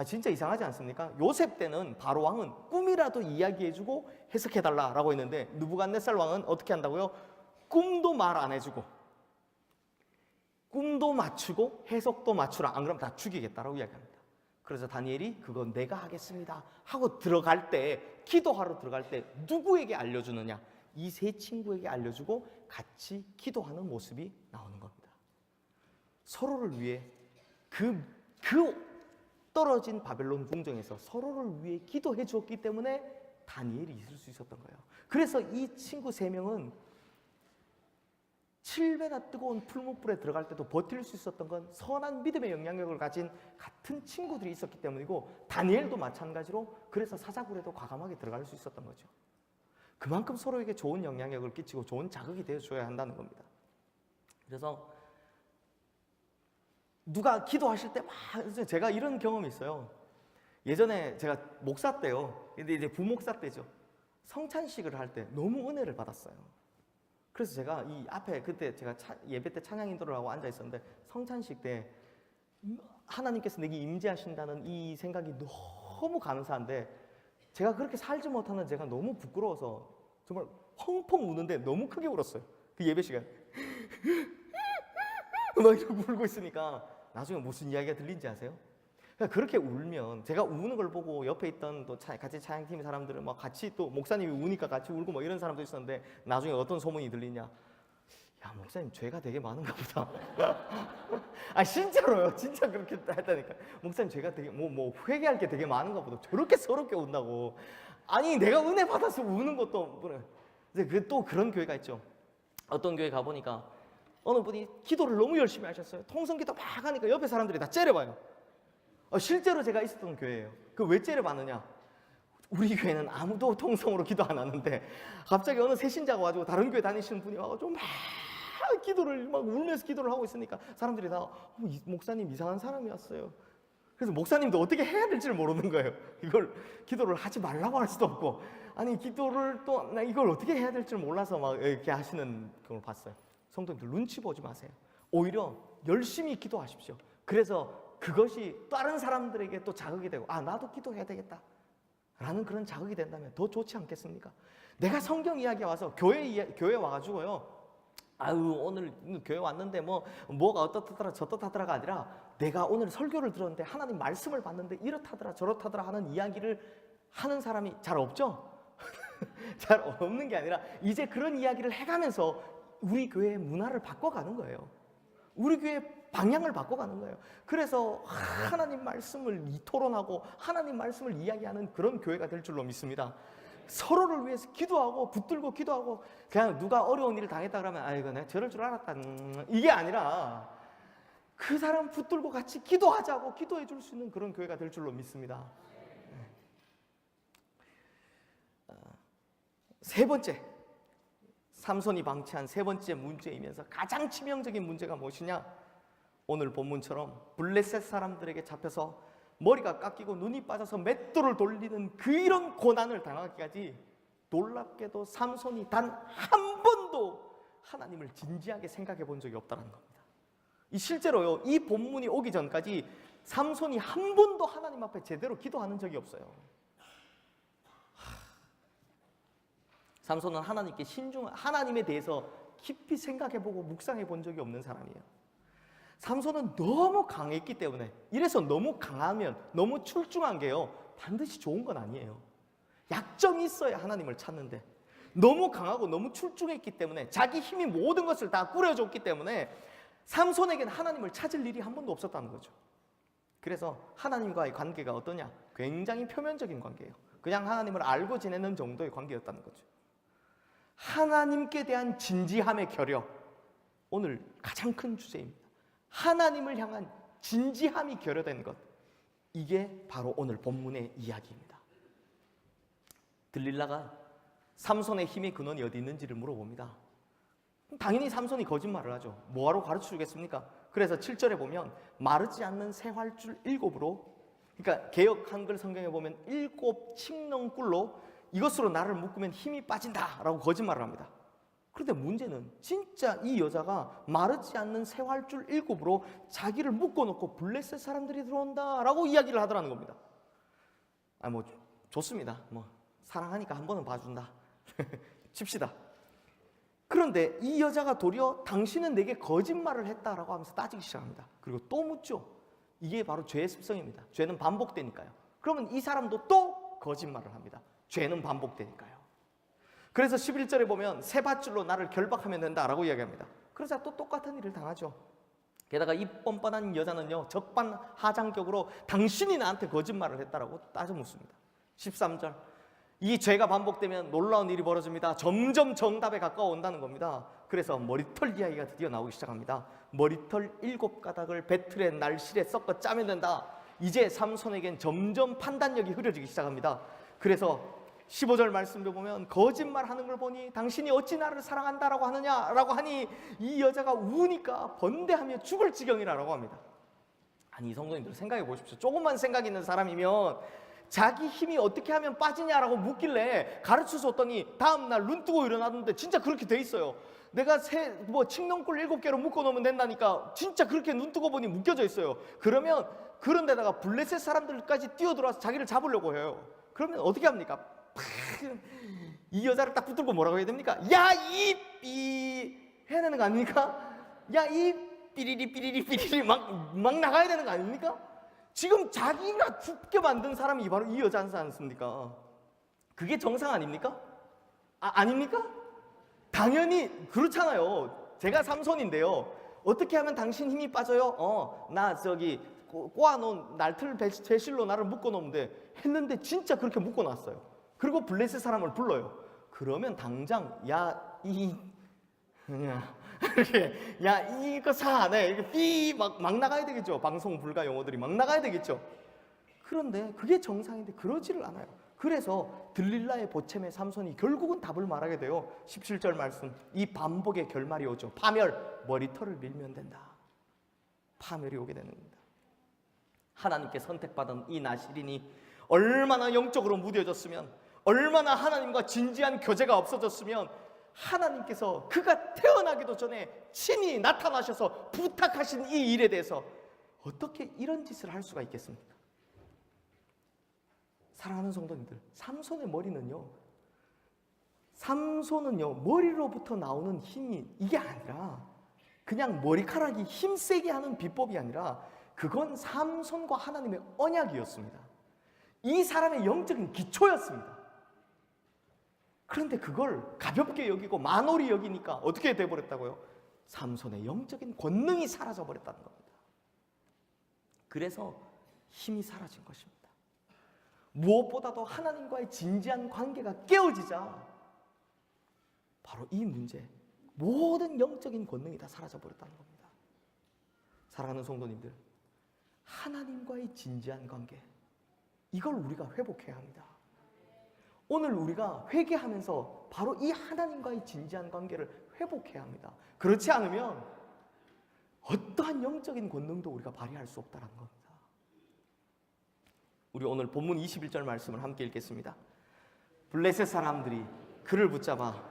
진짜 이상하지 않습니까? 요셉 때는 바로 왕은 꿈이라도 이야기해주고 해석해달라라고 했는데 느부갓네살 왕은 어떻게 한다고요? 꿈도 말 안 해주고 꿈도 맞추고 해석도 맞추라. 안 그러면 다 죽이겠다라고 이야기합니다. 그래서 다니엘이 그건 내가 하겠습니다 하고 들어갈 때, 기도하러 들어갈 때 누구에게 알려주느냐? 이 세 친구에게 알려주고 같이 기도하는 모습이 나오는 겁니다. 서로를 위해 그 떨어진 바벨론 궁정에서 서로를 위해 기도해 주었기 때문에 다니엘이 있을 수 있었던 거예요. 그래서 이 친구 세 명은 7배나 뜨거운 풀무불에 들어갈 때도 버틸 수 있었던 건 선한 믿음의 영향력을 가진 같은 친구들이 있었기 때문이고, 다니엘도 마찬가지로 그래서 사자굴에도 과감하게 들어갈 수 있었던 거죠. 그만큼 서로에게 좋은 영향력을 끼치고 좋은 자극이 되어줘야 한다는 겁니다. 그래서 누가 기도하실 때 막, 제가 이런 경험이 있어요. 예전에 제가 목사 때요. 근데 이제 부목사 때죠. 성찬식을 할 때 너무 은혜를 받았어요. 그래서 제가 이 앞에 그때 제가 예배 때 찬양 인도를 하고 앉아 있었는데, 성찬식 때 하나님께서 내게 임재하신다는 이 생각이 너무 감사한데, 제가 그렇게 살지 못하는 제가 너무 부끄러워서 정말 펑펑 우는데 너무 크게 울었어요. 그 예배 시간 막 이러고 울고 있으니까 나중에 무슨 이야기가 들린지 아세요? 그렇게 울면, 제가 우는 걸 보고 옆에 있던 또 같이 찬양팀 사람들은 막 같이, 또 목사님이 우니까 같이 울고 뭐 이런 사람도 있었는데, 나중에 어떤 소문이 들리냐? 야, 목사님 죄가 되게 많은가 보다. 진짜로요. 진짜 그렇게 했다니까. 목사님 죄가 되게 뭐 회개할 게 되게 많은가 보다. 저렇게 서럽게 운다고. 아니 내가 은혜 받아서 우는 것도 이제 또 그런 교회가 있죠. 어떤 교회 가보니까 어느 분이 기도를 너무 열심히 하셨어요. 통성기도 막 하니까 옆에 사람들이 다 째려봐요. 실제로 제가 있었던 교회예요. 그 왜 째려봤느냐, 우리 교회는 아무도 통성으로 기도 안 하는데 갑자기 어느 새신자가 와가지고 다른 교회 다니시는 분이 와가지고 막 기도를 막 울면서 기도를 하고 있으니까 사람들이 다 목사님 이상한 사람이 왔어요. 그래서 목사님도 어떻게 해야 될지를 모르는 거예요. 이걸 기도를 하지 말라고 할 수도 없고, 아니 기도를 또 나 이걸 어떻게 해야 될지 몰라서 막 이렇게 하시는 걸 봤어요. 성도님들 눈치 보지 마세요. 오히려 열심히 기도하십시오. 그래서 그것이 다른 사람들에게 또 자극이 되고, 아 나도 기도해야 되겠다 라는 그런 자극이 된다면 더 좋지 않겠습니까? 내가 성경 이야기에 와서 교회에 와가지고요, 아유 오늘 교회 왔는데 뭐가 어떻다더라 저떻다더라가 아니라 내가 오늘 설교를 들었는데 하나님 말씀을 봤는데 이렇다더라 저렇다더라 하는 이야기를 하는 사람이 잘 없죠? 잘 없는 게 아니라 이제 그런 이야기를 해가면서 우리 교회의 문화를 바꿔가는 거예요. 우리 교회의 방향을 바꿔가는 거예요. 그래서 하나님 말씀을 토론하고 하나님 말씀을 이야기하는 그런 교회가 될 줄로 믿습니다. 서로를 위해서 기도하고 붙들고 기도하고, 그냥 누가 어려운 일을 당했다 그러면 아이고 내가 저럴 줄 알았다 이게 아니라 그 사람 붙들고 같이 기도하자고 기도해 줄 수 있는 그런 교회가 될 줄로 믿습니다. 세 번째, 삼손이 방치한 세 번째 문제이면서 가장 치명적인 문제가 무엇이냐, 오늘 본문처럼 블레셋 사람들에게 잡혀서 머리가 깎이고 눈이 빠져서 맷돌을 돌리는 이런 고난을 당하기까지 놀랍게도 삼손이 단 한 번도 하나님을 진지하게 생각해 본 적이 없다는 겁니다. 실제로요, 이 본문이 오기 전까지 삼손이 한 번도 하나님 앞에 제대로 기도하는 적이 없어요. 삼손은 하나님께 하나님에 대해서 깊이 생각해 보고 묵상해 본 적이 없는 사람이에요. 삼손은 너무 강했기 때문에, 이래서 너무 강하면 너무 출중한 게요 반드시 좋은 건 아니에요. 약점이 있어야 하나님을 찾는데, 너무 강하고 너무 출중했기 때문에 자기 힘이 모든 것을 다 꾸려줬기 때문에 삼손에게는 하나님을 찾을 일이 한 번도 없었다는 거죠. 그래서 하나님과의 관계가 어떠냐, 굉장히 표면적인 관계예요. 그냥 하나님을 알고 지내는 정도의 관계였다는 거죠. 하나님께 대한 진지함의 결여, 오늘 가장 큰 주제입니다. 하나님을 향한 진지함이 결여된 것, 이게 바로 오늘 본문의 이야기입니다. 들릴라가 삼손의 힘의 근원이 어디 있는지를 물어봅니다. 당연히 삼손이 거짓말을 하죠. 뭐하러 가르쳐주겠습니까? 그래서 7절에 보면 마르지 않는 새활줄 7으로, 그러니까 개역 한글 성경에 보면 7 칡렁꿀로 이것으로 나를 묶으면 힘이 빠진다 라고 거짓말을 합니다. 그런데 문제는 진짜 이 여자가 마르지 않는 새활줄 7으로 자기를 묶어놓고 블레셋 사람들이 들어온다 라고 이야기를 하더라는 겁니다. 좋습니다. 사랑하니까 한 번은 봐준다 칩시다. 그런데 이 여자가 도리어 당신은 내게 거짓말을 했다라고 하면서 따지기 시작합니다. 그리고 또 묻죠. 이게 바로 죄의 습성입니다. 죄는 반복되니까요. 그러면 이 사람도 또 거짓말을 합니다. 죄는 반복되니까요. 그래서 11절에 보면 새 밧줄로 나를 결박하면 된다라고 이야기합니다. 그러자 또 똑같은 일을 당하죠. 게다가 이 뻔뻔한 여자는요, 적반하장격으로 당신이 나한테 거짓말을 했다라고 따져 묻습니다. 13절, 이 죄가 반복되면 놀라운 일이 벌어집니다. 점점 정답에 가까워 온다는 겁니다. 그래서 머리털 이야기가 드디어 나오기 시작합니다. 머리털 7가닥을 배틀의 날실에 섞어 짜면 된다. 이제 삼손에겐 점점 판단력이 흐려지기 시작합니다. 그래서 15절 말씀을 보면 거짓말하는 걸 보니 당신이 어찌 나를 사랑한다라고 하느냐라고 하니 이 여자가 우니까 번대하며 죽을 지경이라고 합니다. 아니, 성도님들 생각해 보십시오. 조금만 생각 있는 사람이면 자기 힘이 어떻게 하면 빠지냐라고 묻길래 가르쳐 줬더니 다음날 눈 뜨고 일어났는데 진짜 그렇게 돼 있어요. 내가 칡렁꿀 7개로 묶어 놓으면 된다니까 진짜 그렇게 눈 뜨고 보니 묶여져 있어요. 그러면 그런 데다가 블레셋 사람들까지 뛰어들어와서 자기를 잡으려고 해요. 그러면 어떻게 합니까? 이 여자를 딱 붙들고 뭐라고 해야 됩니까? 야, 이 삐 해야 되는 거 아닙니까? 야, 이 삐리리 막 나가야 되는 거 아닙니까? 지금 자기가 죽게 만든 사람이 바로 이 여자지 않습니까? 그게 정상 아닙니까? 아닙니까? 당연히 그렇잖아요. 제가 삼손인데요. 어떻게 하면 당신 힘이 빠져요? 나 꼬아놓은 날틀 배실로 나를 묶어놓으면 돼. 했는데 진짜 그렇게 묶어놨어요. 그리고 블레셋 사람을 불러요. 그러면 당장 이렇게 이거 사 안 해. 이거 막 나가야 되겠죠. 방송 불가 용어들이 막 나가야 되겠죠. 그런데 그게 정상인데 그러지를 않아요. 그래서 들릴라의 보챔에 삼손이 결국은 답을 말하게 돼요. 17절 말씀. 이 반복의 결말이 오죠. 파멸, 머리털을 밀면 된다. 파멸이 오게 되는 겁니다. 하나님께 선택받은 이 나실인이 얼마나 영적으로 무뎌졌으면, 얼마나 하나님과 진지한 교제가 없어졌으면 하나님께서 그가 태어나기도 전에 친히 나타나셔서 부탁하신 이 일에 대해서 어떻게 이런 짓을 할 수가 있겠습니까? 사랑하는 성도님들, 삼손의 머리는요 머리로부터 나오는 힘이 이게 아니라 그냥 머리카락이 힘세게 하는 비법이 아니라 그건 삼손과 하나님의 언약이었습니다. 이 사람의 영적인 기초였습니다. 그런데 그걸 가볍게 여기고 만홀히 여기니까 어떻게 돼버렸다고요? 삼손의 영적인 권능이 사라져 버렸다는 겁니다. 그래서 힘이 사라진 것입니다. 무엇보다도 하나님과의 진지한 관계가 깨어지자 바로 이 문제, 모든 영적인 권능이 다 사라져 버렸다는 겁니다. 사랑하는 성도님들, 하나님과의 진지한 관계, 이걸 우리가 회복해야 합니다. 오늘 우리가 회개하면서 바로 이 하나님과의 진지한 관계를 회복해야 합니다. 그렇지 않으면 어떠한 영적인 권능도 우리가 발휘할 수 없다는 겁니다. 우리 오늘 본문 21절 말씀을 함께 읽겠습니다. 블레셋 사람들이 그를 붙잡아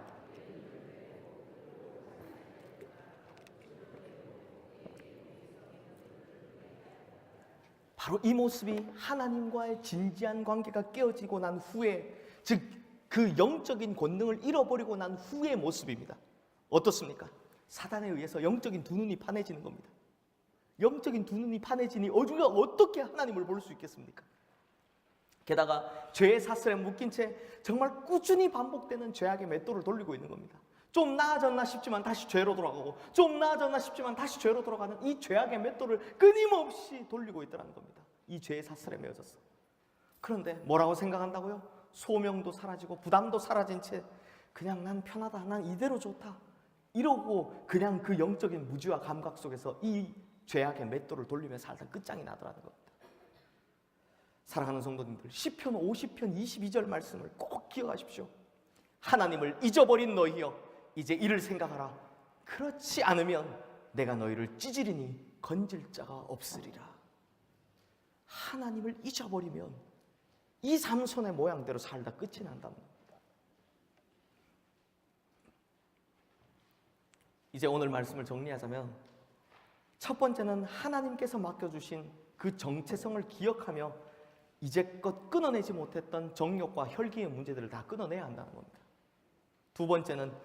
바로 이 모습이 하나님과의 진지한 관계가 깨어지고 난 후에, 즉 그 영적인 권능을 잃어버리고 난 후의 모습입니다. 어떻습니까? 사단에 의해서 영적인 두 눈이 판해지는 겁니다. 영적인 두 눈이 판해지니 우리가 어떻게 하나님을 볼 수 있겠습니까? 게다가 죄의 사슬에 묶인 채 정말 꾸준히 반복되는 죄악의 맷돌을 돌리고 있는 겁니다. 좀 나아졌나 싶지만 다시 죄로 돌아가고, 좀 나아졌나 싶지만 다시 죄로 돌아가는 이 죄악의 맷돌을 끊임없이 돌리고 있더라는 겁니다. 이 죄의 사슬에 매어졌어. 그런데 뭐라고 생각한다고요? 소명도 사라지고 부담도 사라진 채 그냥 난 편하다, 난 이대로 좋다, 이러고 그냥 그 영적인 무지와 감각 속에서 이 죄악의 맷돌을 돌리며 살다 끝장이 나더라는 겁니다. 사랑하는 성도님들, 시편 50편 22절 말씀을 꼭 기억하십시오. 하나님을 잊어버린 너희여, 이제 이를 생각하라. 그렇지 않으면 내가 너희를 찢으리니 건질 자가 없으리라. 하나님을 잊어버리면 이 삼손의 모양대로 살다 끝이 난다는 겁니다. 이제 오늘 말씀을 정리하자면, 첫 번째는 하나님께서 맡겨주신 그 정체성을 기억하며 이제껏 끊어내지 못했던 정욕과 혈기의 문제들을 다 끊어내야 한다는 겁니다. 두 번째는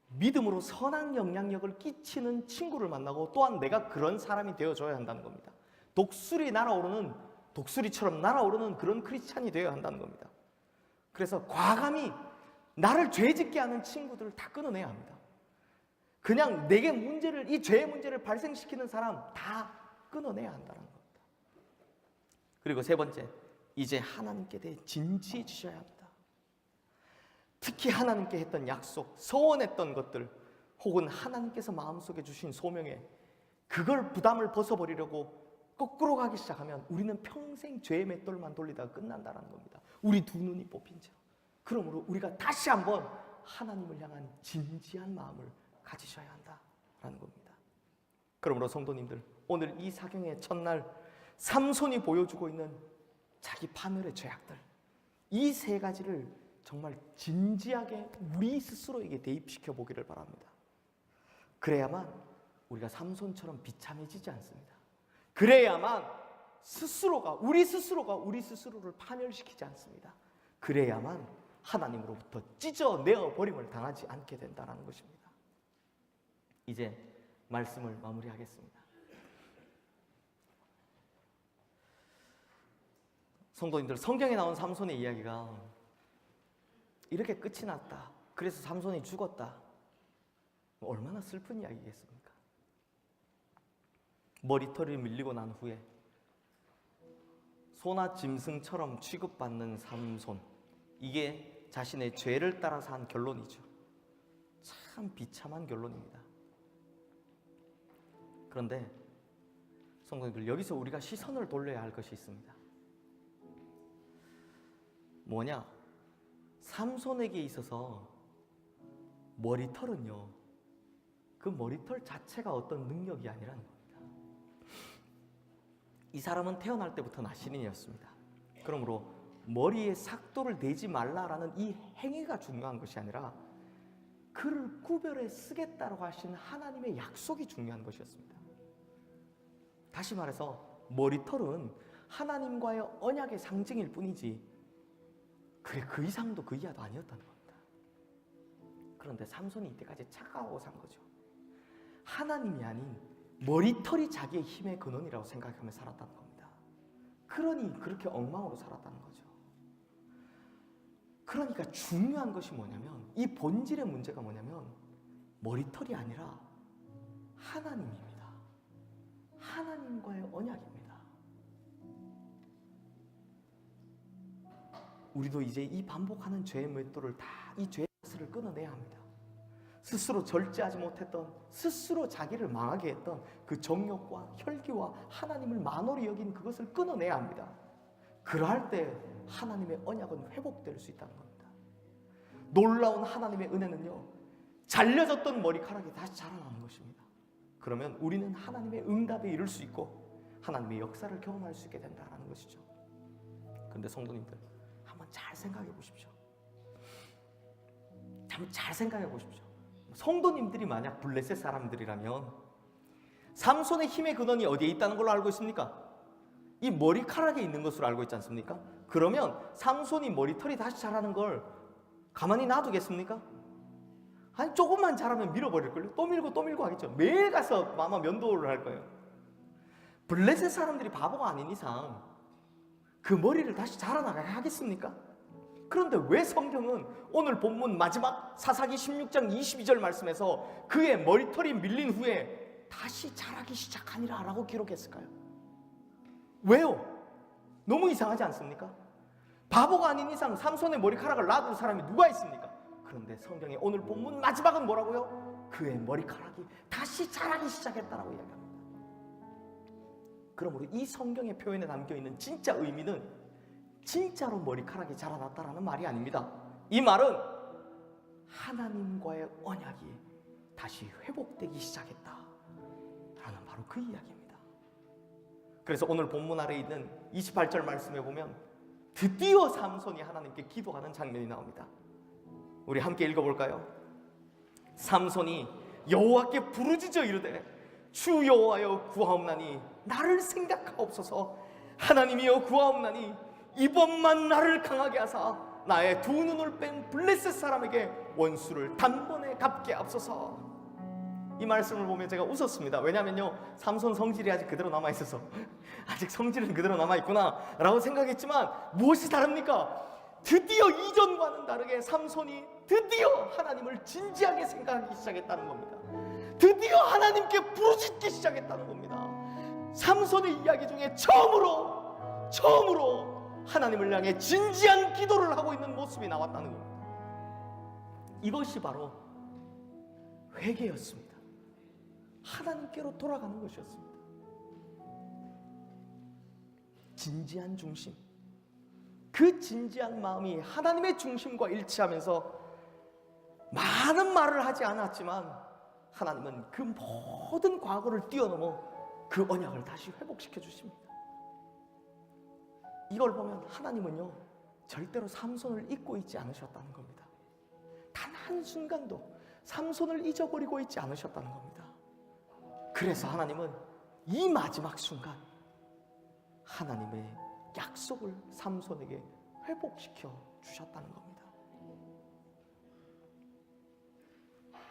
믿음으로 선한 영향력을 끼치는 친구를 만나고 또한 내가 그런 사람이 되어줘야 한다는 겁니다. 독수리처럼 날아오르는 그런 크리스찬이 되어야 한다는 겁니다. 그래서 과감히 나를 죄짓게 하는 친구들을 다 끊어내야 합니다. 그냥 내게 이 죄의 문제를 발생시키는 사람 다 끊어내야 한다는 겁니다. 그리고 세 번째, 이제 하나님께 대해 진지해지셔야 합니다. 특히 하나님께 했던 약속, 서원했던 것들, 혹은 하나님께서 마음속에 주신 소명에 그걸 부담을 벗어버리려고 거꾸로 가기 시작하면 우리는 평생 죄의 맷돌만 돌리다가 끝난다는 겁니다. 우리 두 눈이 뽑힌 채. 그러므로 우리가 다시 한번 하나님을 향한 진지한 마음을 가지셔야 한다라는 겁니다. 그러므로 성도님들, 오늘 이 사경의 첫날 삼손이 보여주고 있는 자기 파멸의 죄악들, 이 세 가지를 정말 진지하게 우리 스스로에게 대입시켜 보기를 바랍니다. 그래야만 우리가 삼손처럼 비참해지지 않습니다. 그래야만 우리 스스로가 우리 스스로를 파멸시키지 않습니다. 그래야만 하나님으로부터 찢어내어 버림을 당하지 않게 된다는 것입니다. 이제 말씀을 마무리하겠습니다. 성도님들, 성경에 나온 삼손의 이야기가 이렇게 끝이 났다, 그래서 삼손이 죽었다, 얼마나 슬픈 이야기겠습니까? 머리털이 밀리고 난 후에 소나 짐승처럼 취급받는 삼손, 이게 자신의 죄를 따라서 한 결론이죠. 참 비참한 결론입니다. 그런데 성도님들, 여기서 우리가 시선을 돌려야 할 것이 있습니다. 뭐냐? 삼손에게 있어서 머리털은요, 그 머리털 자체가 어떤 능력이 아니라는 겁니다. 이 사람은 태어날 때부터 나시린이었습니다. 그러므로 머리에 삭도를 대지 말라라는 이 행위가 중요한 것이 아니라 그를 구별해 쓰겠다고 하신 하나님의 약속이 중요한 것이었습니다. 다시 말해서 머리털은 하나님과의 언약의 상징일 뿐이지 그 이상도 그 이하도 아니었다는 겁니다. 그런데 삼손이 이때까지 착각하고 산 거죠. 하나님이 아닌 머리털이 자기의 힘의 근원이라고 생각하며 살았다는 겁니다. 그러니 그렇게 엉망으로 살았다는 거죠. 그러니까 중요한 것이 뭐냐면, 이 본질의 문제가 뭐냐면 머리털이 아니라 하나님입니다. 하나님과의 언약입니다. 우리도 이제 이 반복하는 죄의 맷돌을 다 이 죄의 탓을 끊어내야 합니다. 스스로 절제하지 못했던, 스스로 자기를 망하게 했던 그 정욕과 혈기와 하나님을 만홀히 여긴 그것을 끊어내야 합니다. 그러할 때 하나님의 언약은 회복될 수 있다는 겁니다. 놀라운 하나님의 은혜는요, 잘려졌던 머리카락이 다시 자라나는 것입니다. 그러면 우리는 하나님의 응답에 이를 수 있고 하나님의 역사를 경험할 수 있게 된다는 것이죠. 그런데 성도님들, 한번 잘 생각해 보십시오. 잘 생각해 보십시오. 성도님들이 만약 블레셋 사람들이라면 삼손의 힘의 근원이 어디에 있다는 걸로 알고 있습니까? 이 머리카락에 있는 것으로 알고 있지 않습니까? 그러면 삼손이 머리털이 다시 자라는 걸 가만히 놔두겠습니까? 아니, 조금만 자라면 밀어버릴걸요? 또 밀고 하겠죠. 매일 가서 아마 면도를 할 거예요. 블레셋 사람들이 바보가 아닌 이상 그 머리를 다시 자라나가야 하겠습니까? 그런데 왜 성경은 오늘 본문 마지막 사사기 16장 22절 말씀에서 그의 머리털이 밀린 후에 다시 자라기 시작하니라 라고 기록했을까요? 왜요? 너무 이상하지 않습니까? 바보가 아닌 이상 삼손의 머리카락을 놔둘 사람이 누가 있습니까? 그런데 성경의 오늘 본문 마지막은 뭐라고요? 그의 머리카락이 다시 자라기 시작했다라고 이야기합니다. 그러므로 이 성경의 표현에 담겨있는 진짜 의미는 진짜로 머리카락이 자라났다라는 말이 아닙니다. 이 말은 하나님과의 언약이 다시 회복되기 시작했다라는 바로 그 이야기입니다. 그래서 오늘 본문 아래에 있는 28절 말씀에 보면 드디어 삼손이 하나님께 기도하는 장면이 나옵니다. 우리 함께 읽어볼까요? 삼손이 여호와께 부르짖어 이르되 주 여호와여 구하옵나니 나를 생각하옵소서. 하나님이여 구하옵나니 이번만 나를 강하게 하사 나의 두 눈을 뺀 블레셋 사람에게 원수를 단번에 갚게 앞소서. 이 말씀을 보면 제가 웃었습니다. 왜냐면요, 삼손 성질이 아직 그대로 남아있어서 아직 성질은 그대로 남아있구나 라고 생각했지만 무엇이 다릅니까? 드디어 이전과는 다르게 삼손이 드디어 하나님을 진지하게 생각하기 시작했다는 겁니다. 드디어 하나님께 부르짖기 시작했다는 겁니다. 삼손의 이야기 중에 처음으로 하나님을 향해 진지한 기도를 하고 있는 모습이 나왔다는 겁니다. 이것이 바로 회개였습니다. 하나님께로 돌아가는 것이었습니다. 진지한 중심, 그 진지한 마음이 하나님의 중심과 일치하면서 많은 말을 하지 않았지만 하나님은 그 모든 과거를 뛰어넘어 그 언약을 다시 회복시켜 주십니다. 이걸 보면 하나님은요, 절대로 삼손을 잊고 있지 않으셨다는 겁니다. 단 한순간도 삼손을 잊어버리고 있지 않으셨다는 겁니다. 그래서 하나님은 이 마지막 순간 하나님의 약속을 삼손에게 회복시켜 주셨다는 겁니다.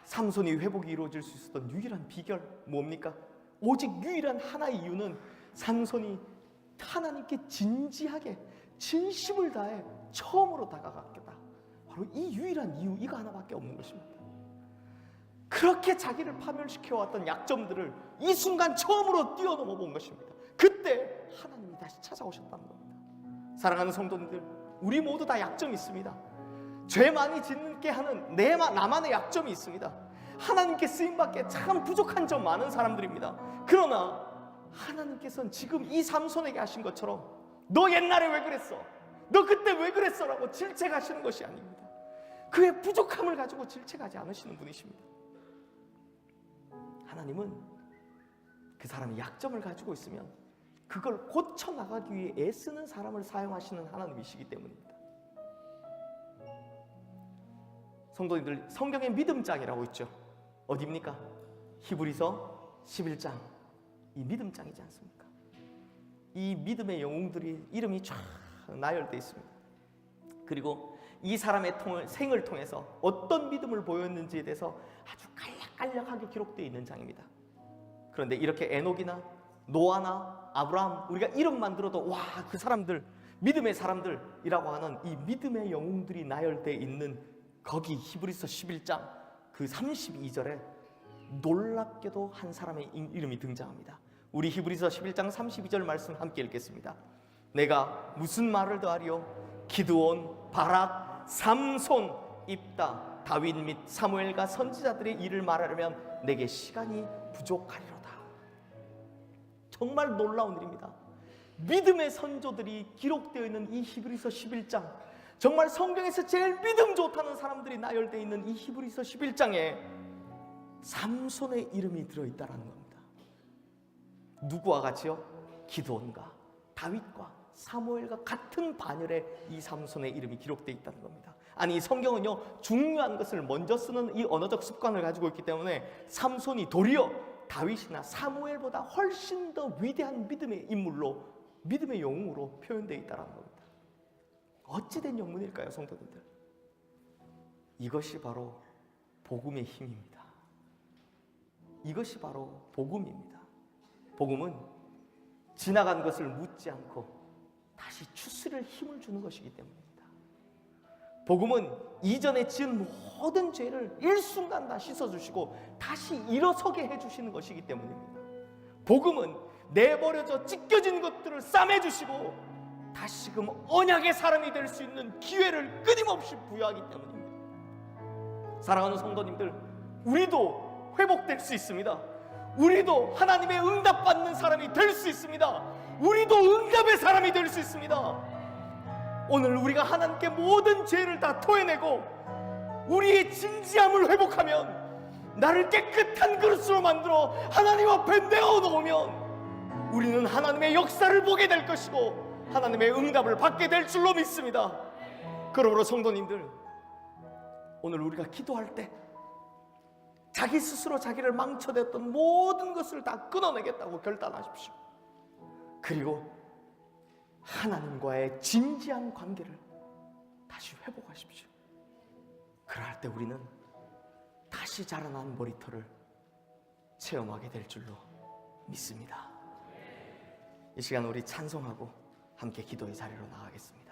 삼손이 회복이 이루어질 수 있었던 유일한 비결 뭡니까? 오직 유일한 하나의 이유는 삼손이 하나님께 진지하게 진심을 다해 처음으로 다가갔겠다. 바로 이 유일한 이유, 이거 하나밖에 없는 것입니다. 그렇게 자기를 파멸시켜왔던 약점들을 이 순간 처음으로 뛰어넘어 본 것입니다. 그때 하나님이 다시 찾아오셨다는 겁니다. 사랑하는 성도님들, 우리 모두 다 약점이 있습니다. 죄 많이 짓게 하는 나만의 약점이 있습니다. 하나님께 쓰임받기에 참 부족한 점 많은 사람들입니다. 그러나 하나님께서는 지금 이 삼손에게 하신 것처럼 너 옛날에 왜 그랬어? 너 그때 왜 그랬어? 라고 질책하시는 것이 아닙니다. 그의 부족함을 가지고 질책하지 않으시는 분이십니다. 하나님은 그 사람이 약점을 가지고 있으면 그걸 고쳐나가기 위해 애쓰는 사람을 사용하시는 하나님이시기 때문입니다. 성도님들, 성경의 믿음장이라고 있죠. 어디입니까? 히브리서 11장. 이 믿음장이지 않습니까? 이 믿음의 영웅들이 이름이 쫙 나열되어 있습니다. 그리고 이 사람의 생을 통해서 어떤 믿음을 보였는지에 대해서 아주 간략간략하게 기록되어 있는 장입니다. 그런데 이렇게 에녹이나 노아나 아브라함, 우리가 이름만 들어도 와, 그 사람들, 믿음의 사람들이라고 하는 이 믿음의 영웅들이 나열되어 있는 거기 히브리서 11장 그 32절에 놀랍게도 한 사람의 이름이 등장합니다. 우리 히브리서 11장 32절 말씀 함께 읽겠습니다. 내가 무슨 말을 더하리요? 기드온, 바락, 삼손, 입다, 다윗 및 사무엘과 선지자들의 일을 말하려면 내게 시간이 부족하리로다. 정말 놀라운 일입니다. 믿음의 선조들이 기록되어 있는 이 히브리서 11장, 정말 성경에서 제일 믿음 좋다는 사람들이 나열되어 있는 이 히브리서 11장에 삼손의 이름이 들어있다는 겁니다. 누구와 같이요? 기드온과 다윗과 사무엘과 같은 반열에 이 삼손의 이름이 기록되어 있다는 겁니다. 아니, 성경은요, 중요한 것을 먼저 쓰는 이 언어적 습관을 가지고 있기 때문에 삼손이 도리어 다윗이나 사무엘보다 훨씬 더 위대한 믿음의 인물로, 믿음의 영웅으로 표현되어 있다는 겁니다. 어찌된 영문일까요, 성도님들? 이것이 바로 복음의 힘입니다. 이것이 바로 복음입니다. 복음은 지나간 것을 묻지 않고 다시 추스릴 힘을 주는 것이기 때문입니다. 복음은 이전에 지은 모든 죄를 일순간 다 씻어주시고 다시 일어서게 해주시는 것이기 때문입니다. 복음은 내버려져 찢겨진 것들을 싸매주시고 다시금 언약의 사람이 될 수 있는 기회를 끊임없이 부여하기 때문입니다. 사랑하는 성도님들, 우리도 회복될 수 있습니다. 우리도 하나님의 응답받는 사람이 될 수 있습니다. 우리도 응답의 사람이 될 수 있습니다. 오늘 우리가 하나님께 모든 죄를 다 토해내고 우리의 진지함을 회복하면, 나를 깨끗한 그릇으로 만들어 하나님 앞에 내어놓으면 우리는 하나님의 역사를 보게 될 것이고 하나님의 응답을 받게 될 줄로 믿습니다. 그러므로 성도님들, 오늘 우리가 기도할 때 자기 스스로 자기를 망쳐댔던 모든 것을 다 끊어내겠다고 결단하십시오. 그리고 하나님과의 진지한 관계를 다시 회복하십시오. 그럴 때 우리는 다시 자라난 머리털을 체험하게 될 줄로 믿습니다. 이 시간 우리 찬송하고 함께 기도의 자리로 나가겠습니다.